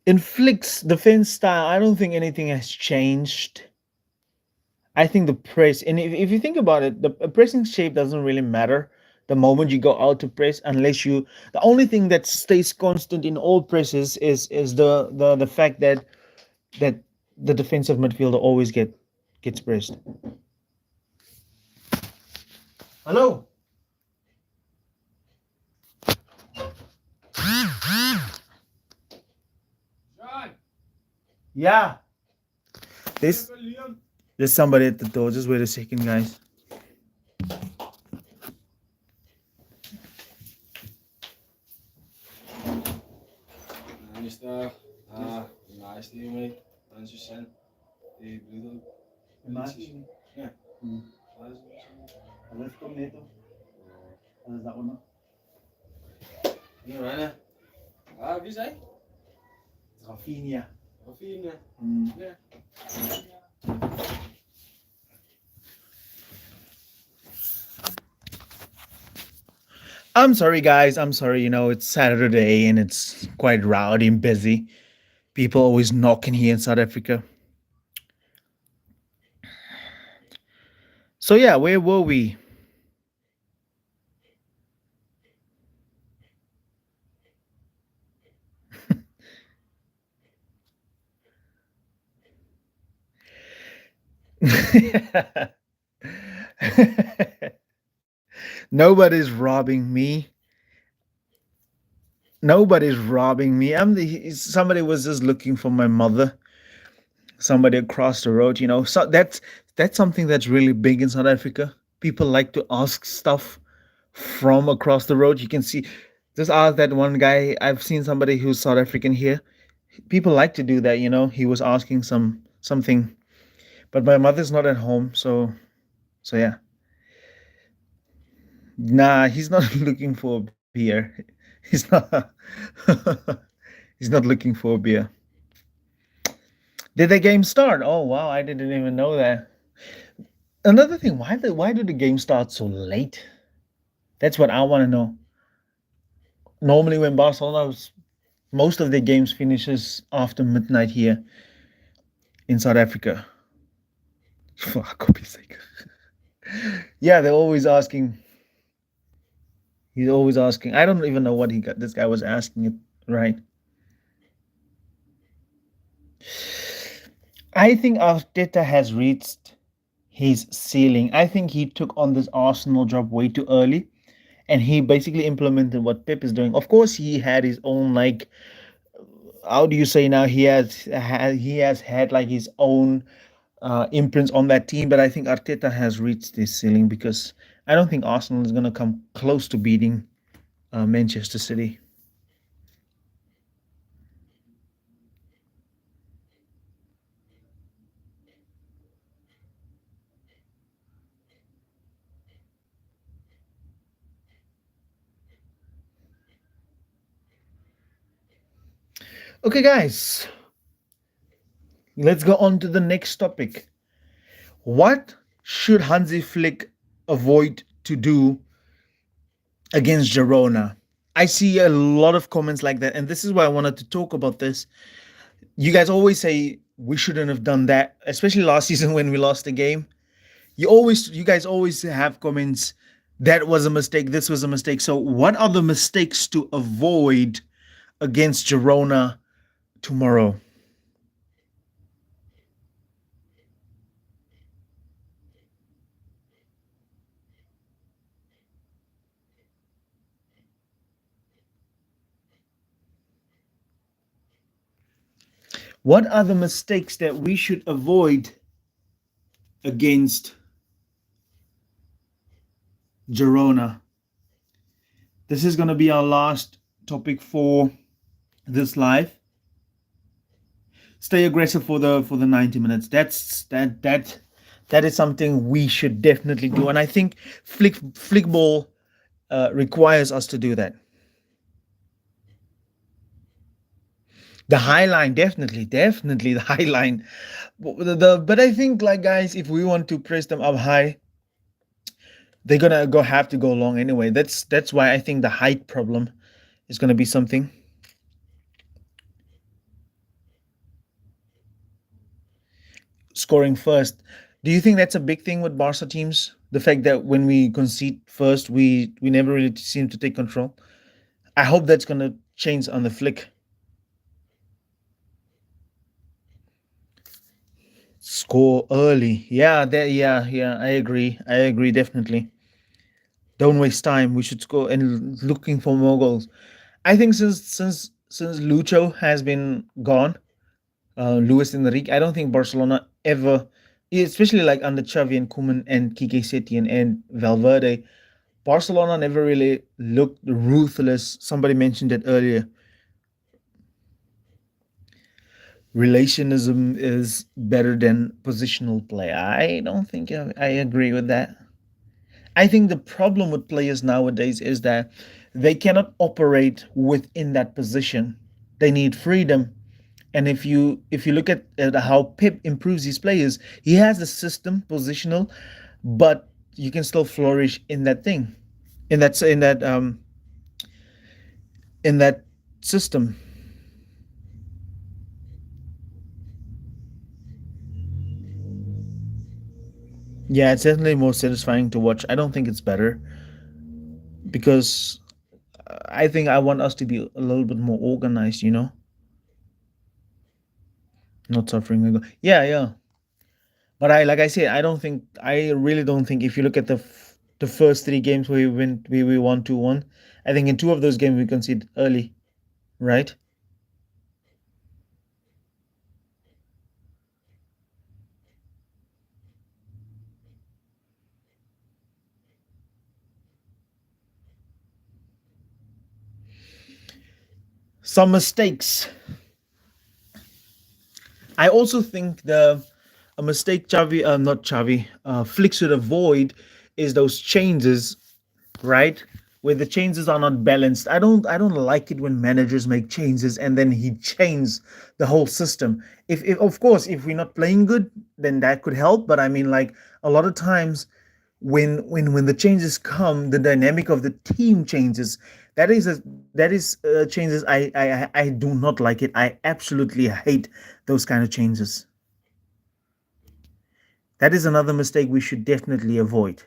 In Flick's defense style, I don't think anything has changed. I think the press, and if you think about it, the pressing shape doesn't really matter the moment you go out to press, unless you. The only thing that stays constant in all presses is the fact that the defensive midfielder always gets pressed. Hello. Yeah. There's there's somebody at the door. Just wait a second, guys. Está naast hiermee mensen zijn die bedoel politie. Ja. Let's go later. That one. Hier mana? Ah, wie zei? Rafinha. Rafinha. Ja. I'm sorry, guys. I'm sorry. It's Saturday and it's quite rowdy and busy. People always knocking here in South Africa. So yeah, where were we? Nobody's robbing me. Nobody's robbing me. Somebody was just looking for my mother. Somebody across the road. So that's something that's really big in South Africa. People like to ask stuff from across the road. You can see, just ask that one guy. I've seen somebody who's South African here. People like to do that. He was asking something, but my mother's not at home, so yeah. Nah, he's not looking for a beer. He's not. He's not looking for a beer. Did the game start? Oh wow, I didn't even know that. Another thing, why did the game start so late? That's what I want to know. Normally, when Barcelona's most of their games finishes after midnight here in South Africa. For copy's sake. Yeah, they're always asking. He's always asking. I don't even know what he got. This guy was asking it right. I think Arteta has reached his ceiling. I think he took on this Arsenal job way too early, and he basically implemented what Pep is doing. Of course, he had his own, like, how do you say now? He has had like his own imprints on that team, but I think Arteta has reached his ceiling because I don't think Arsenal is going to come close to beating Manchester City. Okay, guys, let's go on to the next topic. What should Hansi Flick avoid to do against Girona? I see a lot of comments like that, and this is why I wanted to talk about this. You guys always say we shouldn't have done that, especially last season when we lost the game. You guys always have comments that was a mistake, this was a mistake. So, what are the mistakes to avoid against Girona tomorrow? What are the mistakes that we should avoid against Girona? This is going to be our last topic for this live. Stay aggressive for the 90 minutes. That is something we should definitely do, and I think flickball requires us to do that. The high line, definitely the high line. But I think, like, guys, if we want to press them up high, they're gonna go have to go long anyway. That's why I think the height problem is gonna be something. Scoring first. Do you think that's a big thing with Barca teams? The fact that when we concede first, we never really seem to take control. I hope that's gonna change on the flick. Score early. Yeah, yeah. I agree definitely. Don't waste time. We should score and looking for more goals. I think since Lucho has been gone, Luis Enrique, I don't think Barcelona ever, especially like under Xavi and Koeman and Kike Setien and Valverde, Barcelona never really looked ruthless. Somebody mentioned it earlier. Relationism is better than positional play. I don't think I agree with that. I think the problem with players nowadays is that they cannot operate within that position. They need freedom. And if you look at how Pep improves his players, he has a system positional, but you can still flourish in that thing, in that system. Yeah, it's definitely more satisfying to watch. I don't think it's better because I think I want us to be a little bit more organized. Not suffering. Yeah, yeah. But like I said, I really don't think if you look at the first three games where we won 2-1, I think in two of those games we conceded early, right? Some mistakes. I also think the a mistake not Chavi, Flick should avoid is those changes, right? Where the changes are not balanced. I don't like it when managers make changes and then he changes the whole system. If of course if we're not playing good, then that could help. But I mean, like, a lot of times when the changes come, the dynamic of the team changes. That is changes I do not like it. I absolutely hate those kind of changes. That is another mistake we should definitely avoid.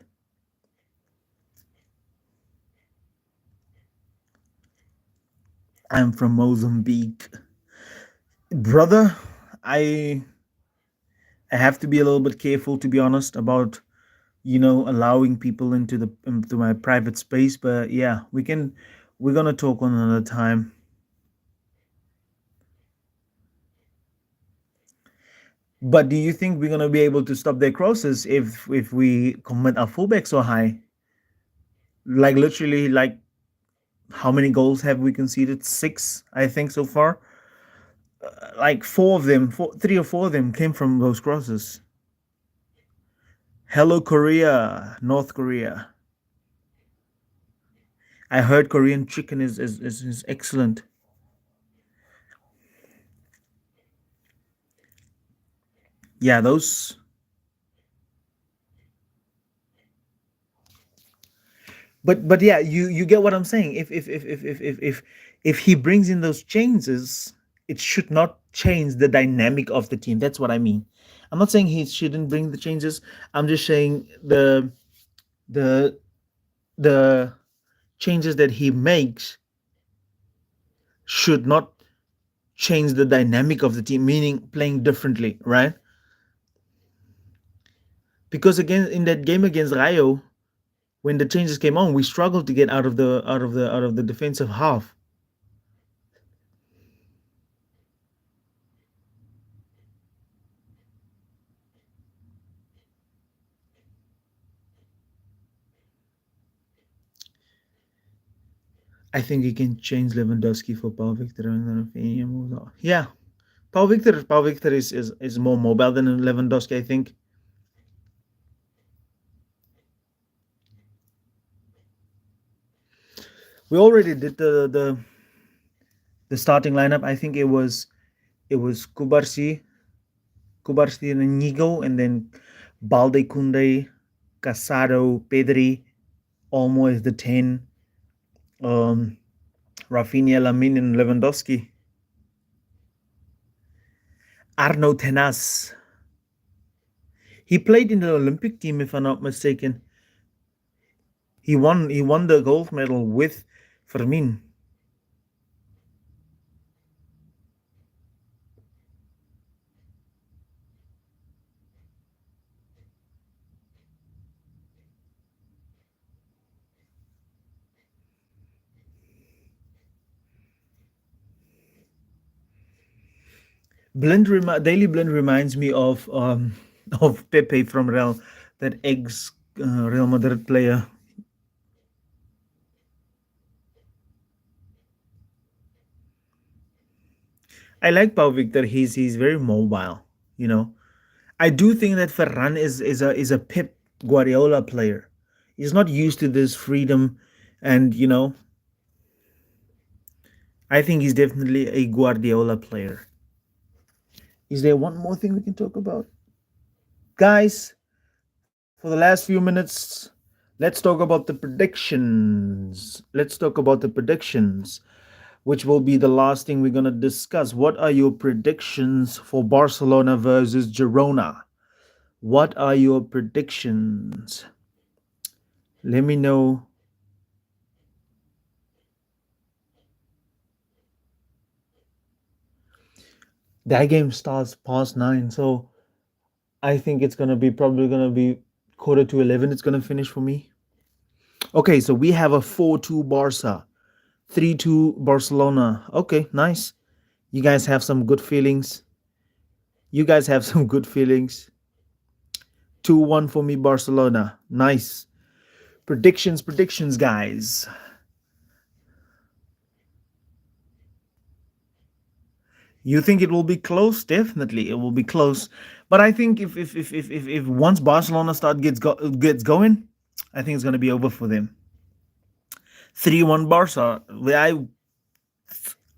I'm from Mozambique, brother. I i have to be a little bit careful, to be honest, about allowing people into my private space. But yeah, we're gonna talk on another time. But do you think we're gonna be able to stop their crosses if we commit our fullback so high? Like, literally, like, how many goals have we conceded? Six, I think, so far. Like, three or four of them came from those crosses. Hello, Korea, North Korea. I heard Korean chicken is excellent. Yeah, those. But yeah, you get what I'm saying. If he brings in those changes, it should not change the dynamic of the team. That's what I mean. I'm not saying he shouldn't bring the changes. I'm just saying the the changes that he makes should not change the dynamic of the team, meaning playing differently, right? Because again, in that game against Rayo, when the changes came on, we struggled to get out of the defensive half. I think he can change Lewandowski for Paul Victor and then Rafinha moves on. Yeah, Paul Victor is more mobile than Lewandowski. I think we already did the starting lineup. I think it was Kubarsi and Inigo, and then Balde Kunde, Casado, Pedri, Olmo is the 10, um, Rafinha, Lamin, and Lewandowski. Arno Tenas. He played in the Olympic team, if I'm not mistaken. He won the gold medal with Fermin. Daily Blend reminds me of Pepe from Real, that ex Real Madrid player. I like Pau Victor. He's very mobile. You know, I do think that Ferran is a Pep Guardiola player. He's not used to this freedom, and I think he's definitely a Guardiola player. Is there one more thing we can talk about, guys? For the last few minutes, let's talk about the predictions. Let's talk about the predictions, which will be the last thing we're going to discuss. What are your predictions for Barcelona versus Girona? What are your predictions? Let me know. That game starts past 9, so I think it's going to be probably going to be quarter to 11. It's going to finish for me. Okay, so we have a 4-2 Barca, 3-2 Barcelona. Okay, nice. You guys have some good feelings. You guys have some good feelings. 2-1 for me, Barcelona. Nice. Predictions, guys. You think it will be close? Definitely, it will be close. But I think if once Barcelona gets going, I think it's gonna be over for them. 3-1 Barca.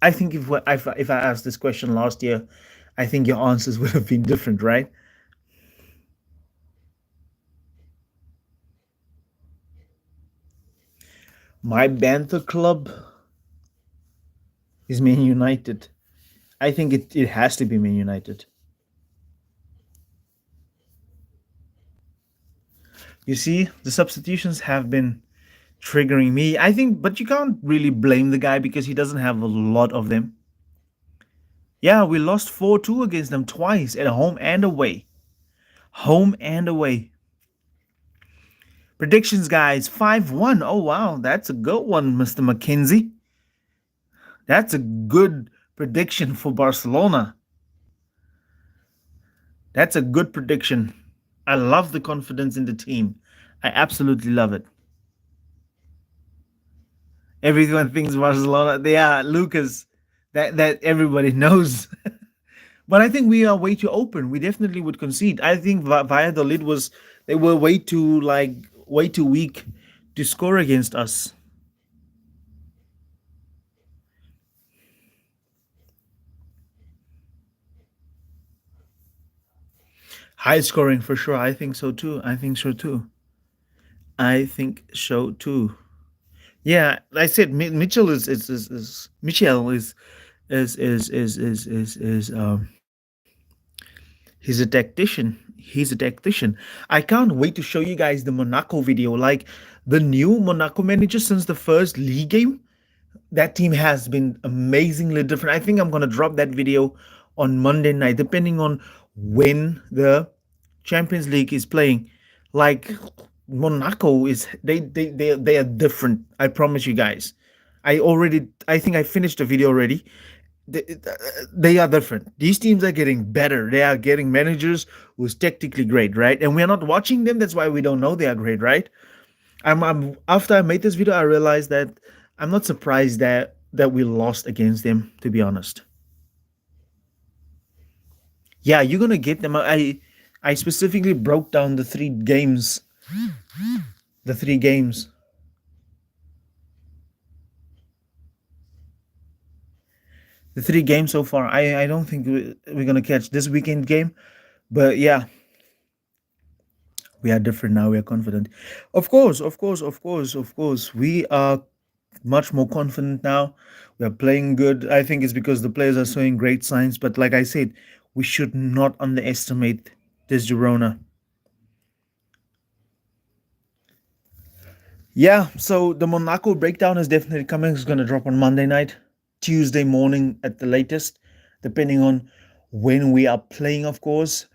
I think if I asked this question last year, I think your answers would have been different, right? My Bantha club is Man United. I think it has to be Man United. You see, the substitutions have been triggering me. I think, but you can't really blame the guy because he doesn't have a lot of them. Yeah, we lost 4-2 against them twice at home and away. Home and away. Predictions, guys, 5-1. Oh, wow. That's a good one, Mr. McKenzie. That's a good prediction for Barcelona. That's a good prediction. I love the confidence in the team. I absolutely love it. Everyone thinks Barcelona. They are Lucas. That everybody knows. But I think we are way too open. We definitely would concede. I think Valladolid was they were way too weak to score against us. High scoring for sure. I think so too. I think so too. I think so too. Yeah, like I said Mitchell is Mitchell is he's a tactician. He's a tactician. I can't wait to show you guys the Monaco video. Like the new Monaco manager since the first league game, that team has been amazingly different. I think I'm gonna drop that video on Monday night, depending on when the Champions League is playing. Like Monaco is they are different. I promise you guys. I think I finished the video already. They, they are different. These teams are getting better. They are getting managers who's technically great, right? And we're not watching them. That's why we don't know they are great, right? I'm after I made this video, I realized that I'm not surprised that we lost against them. To be honest, yeah, you're gonna get them. I specifically broke down the three games. The three games. The three games so far. I don't think we're gonna catch this weekend game, but yeah, we are different now. We are confident. Of course, of course, of course, of course. We are much more confident now. We are playing good. I think it's because the players are showing great signs. But like I said, we should not underestimate this Girona. Yeah, so the Monaco breakdown is definitely coming. It's going to drop on Monday night, Tuesday morning at the latest, depending on when we are playing, of course.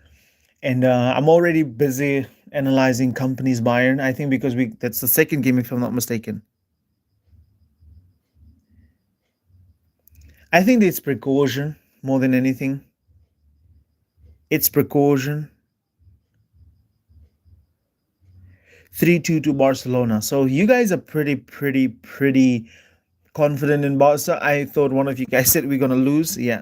And I'm already busy analyzing companies Bayern. I think because we that's the second game, if I'm not mistaken. I think it's precaution more than anything. It's precaution. 3-2 to Barcelona. So you guys are pretty confident in Barca. I thought one of you guys said we're gonna lose. Yeah.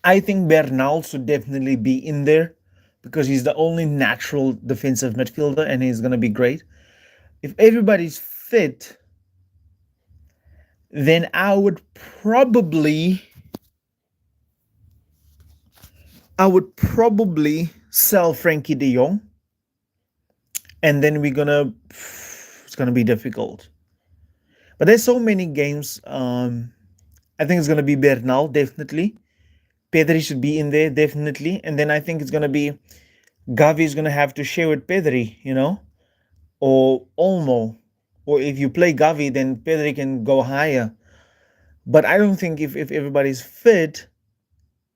I think Bernal should definitely be in there because he's the only natural defensive midfielder and he's gonna be great. If everybody's fit, then I would probably sell Frankie de Jong and then we're gonna it's gonna be difficult. But there's so many games. I think it's gonna be Bernal definitely. Pedri should be in there definitely, and then I think it's gonna be Gavi is gonna have to share with Pedri, or Olmo, or if you play Gavi, then Pedri can go higher. But I don't think if everybody's fit,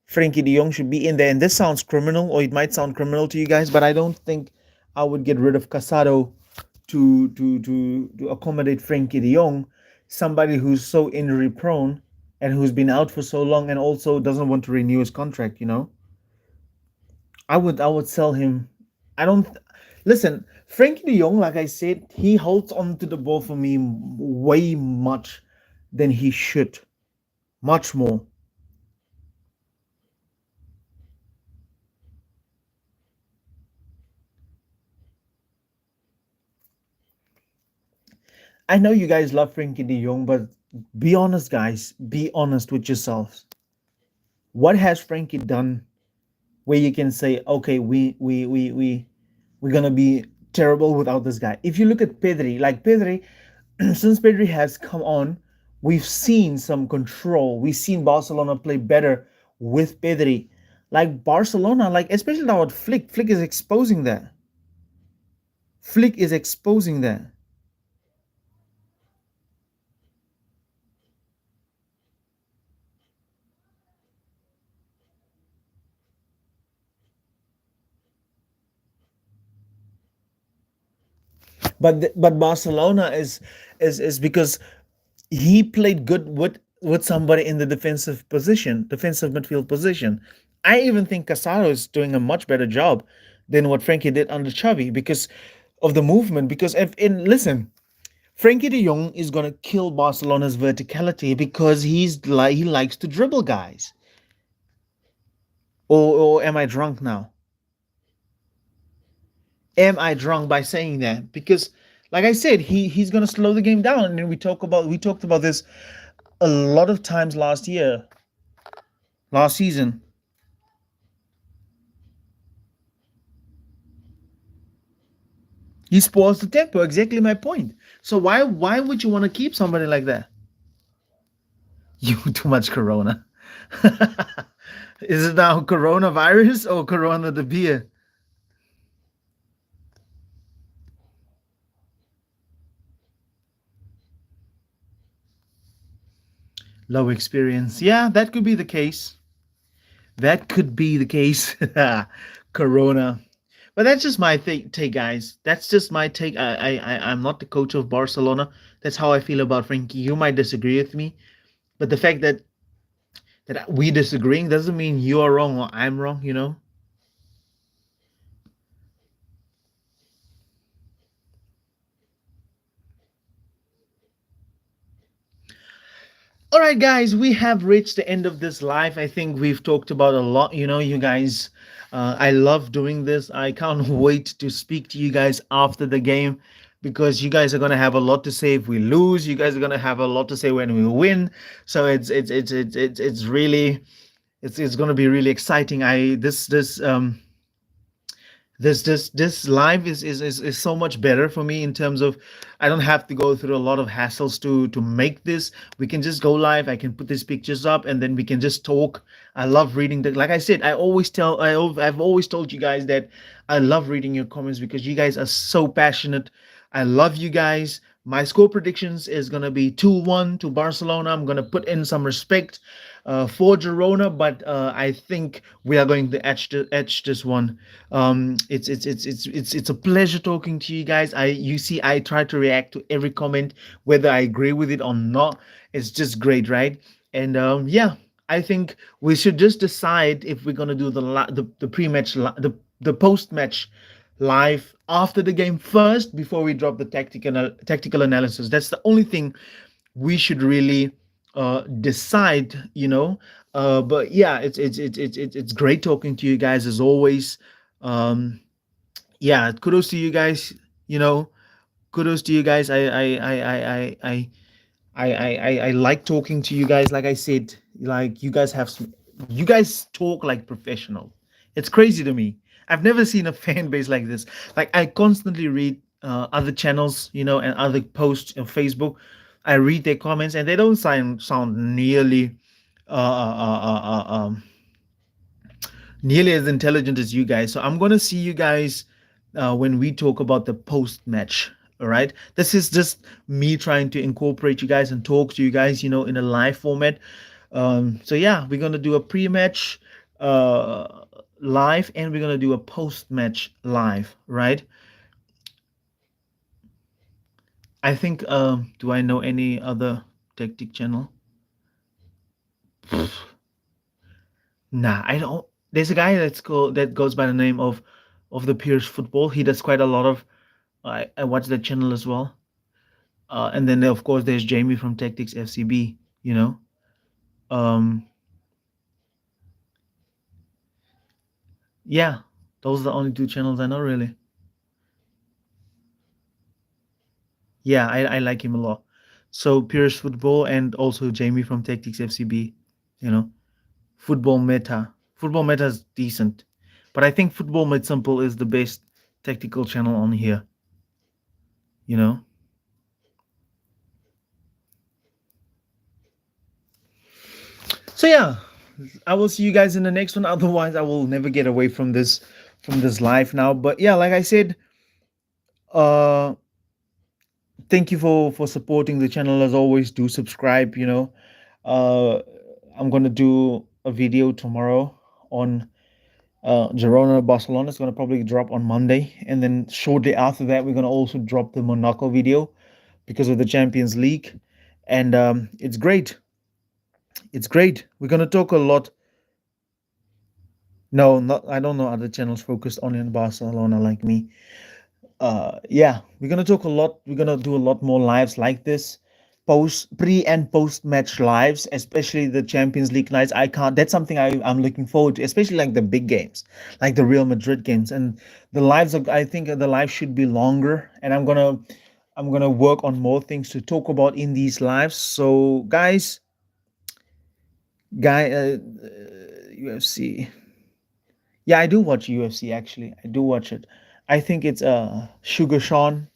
Frankie De Jong should be in there. And this sounds criminal, or it might sound criminal to you guys, but I don't think I would get rid of Casado to accommodate Frankie De Jong, somebody who's so injury prone and who's been out for so long and also doesn't want to renew his contract. I would sell him. I don't listen. Frankie De Jong, like I said, he holds on to the ball for me way much than he should, much more. I know you guys love Frankie De Jong, but be honest, guys. Be honest with yourselves. What has Frankie done where you can say, okay, we're gonna be terrible without this guy? If you look at Pedri, like Pedri, since Pedri has come on, we've seen some control. We've seen Barcelona play better with Pedri. Like Barcelona, like especially now with Flick. Flick is exposing that. Flick is exposing that. But Barcelona is because he played good with somebody in the defensive midfield position. I even think Casado is doing a much better job than what Frankie did under Xavi because of the movement. Because if in listen, Frankie De Jong is gonna kill Barcelona's verticality because he likes to dribble guys. Or am I drunk now? Am I drunk by saying that? Because like I said, he's gonna slow the game down. And we talked about this a lot of times last season. He spoils the tempo. Exactly my point. So why would you want to keep somebody like that? You too much Corona. Is it now coronavirus or Corona the beer? Low experience. Yeah, that could be the case. That could be the case. Corona. But that's just my take, guys. That's just my take. I'm not the coach of Barcelona. That's how I feel about Frankie. You might disagree with me, but the fact that we disagreeing doesn't mean you are wrong or I'm wrong. You know. All right, guys, we have reached the end of this live. I think we've talked about a lot. You know, you guys, I love doing this. I can't wait to speak to you guys after the game because you guys are gonna have a lot to say if we lose. You guys are gonna have a lot to say when we win. So it's really it's gonna be really exciting. I this live is so much better for me in terms of I don't have to go through a lot of hassles to make this. We can just go live. I can put these pictures up and then we can just talk. I love reading the, like I said, I've always told you guys that I love reading your comments because you guys are so passionate. I love you guys. My score predictions is gonna be 2-1 to Barcelona. I'm gonna put in some respect for Girona, but I think we are going to edge this one. It's a pleasure talking to you guys. You see, I try to react to every comment, whether I agree with it or not. It's just great, right? And yeah, I think we should just decide if we're gonna do the pre-match the post-match live after the game first before we drop the tactical analysis. That's the only thing we should really decide, you know. But yeah, it's great talking to you guys as always. um yeah, kudos to you guys, you know. Kudos to you guys. I like talking to you guys. Like I said, like you guys talk like professional. It's crazy to me. I've never seen a fan base like this. Like I constantly read other channels, you know, and other posts on Facebook. I read their comments, and they don't sound uh, um, nearly as intelligent as you guys. So I'm gonna see you guys when we talk about the post match. All right, this is just me trying to incorporate you guys and talk to you guys, you know, in a live format. So yeah, we're gonna do a pre-match live, and we're gonna do a post-match live, right? I think. Do I know any other tactic channel? Nah, I don't. There's a guy that goes by the name of the Pierce Football. He does quite a lot of. I watch that channel as well. And then of course there's Jamie from Tactics FCB. You know. Um. Yeah, those are the only two channels I know really. Yeah, I like him a lot. So Pierce Football and also Jamie from Tactics FCB. You know, Football Meta. Football Meta is decent, but I think Football Made Simple is the best tactical channel on here. You know. So yeah, I will see you guys in the next one. Otherwise, I will never get away from this live now. But yeah, like I said, uh, thank you for supporting the channel as always. Do subscribe. You know, uh, I'm gonna do a video tomorrow on Girona Barcelona. It's gonna probably drop on Monday, and then shortly after that, we're gonna also drop the Monaco video because of the Champions League, and it's great. It's great. We're gonna talk a lot. No, not I don't know other channels focused only on Barcelona like me. Yeah, we're gonna talk a lot. We're gonna do a lot more lives like this, pre and post match lives, especially the Champions League nights. I can't. That's something I'm looking forward to, especially like the big games, like the Real Madrid games, and the lives. I think the lives should be longer, and I'm gonna work on more things to talk about in these lives. So, guys, Guy, UFC. Yeah, I do watch UFC actually. I do watch it. I think it's Sugar Sean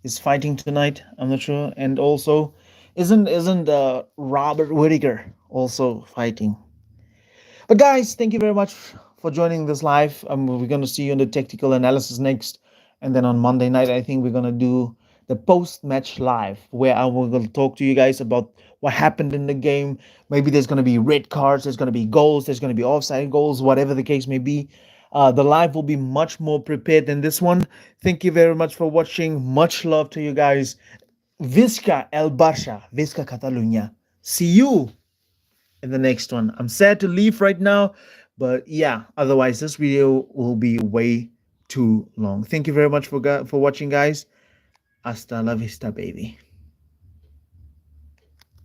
is fighting tonight. I'm not sure. And also, isn't Robert Whittaker also fighting? But guys, thank you very much for joining this live. We're gonna see you in the tactical analysis next, and then on Monday night, I think we're gonna do the post-match live, where I will gonna talk to you guys about what happened in the game. Maybe there's gonna be red cards, there's gonna be goals, there's gonna be offside goals, whatever the case may be. The live will be much more prepared than this one. Thank you very much for watching. Much love to you guys. Visca El Barça, Visca Catalunya. See you in the next one. I'm sad to leave right now, but yeah, otherwise this video will be way too long. Thank you very much for watching, guys. Hasta la vista, baby.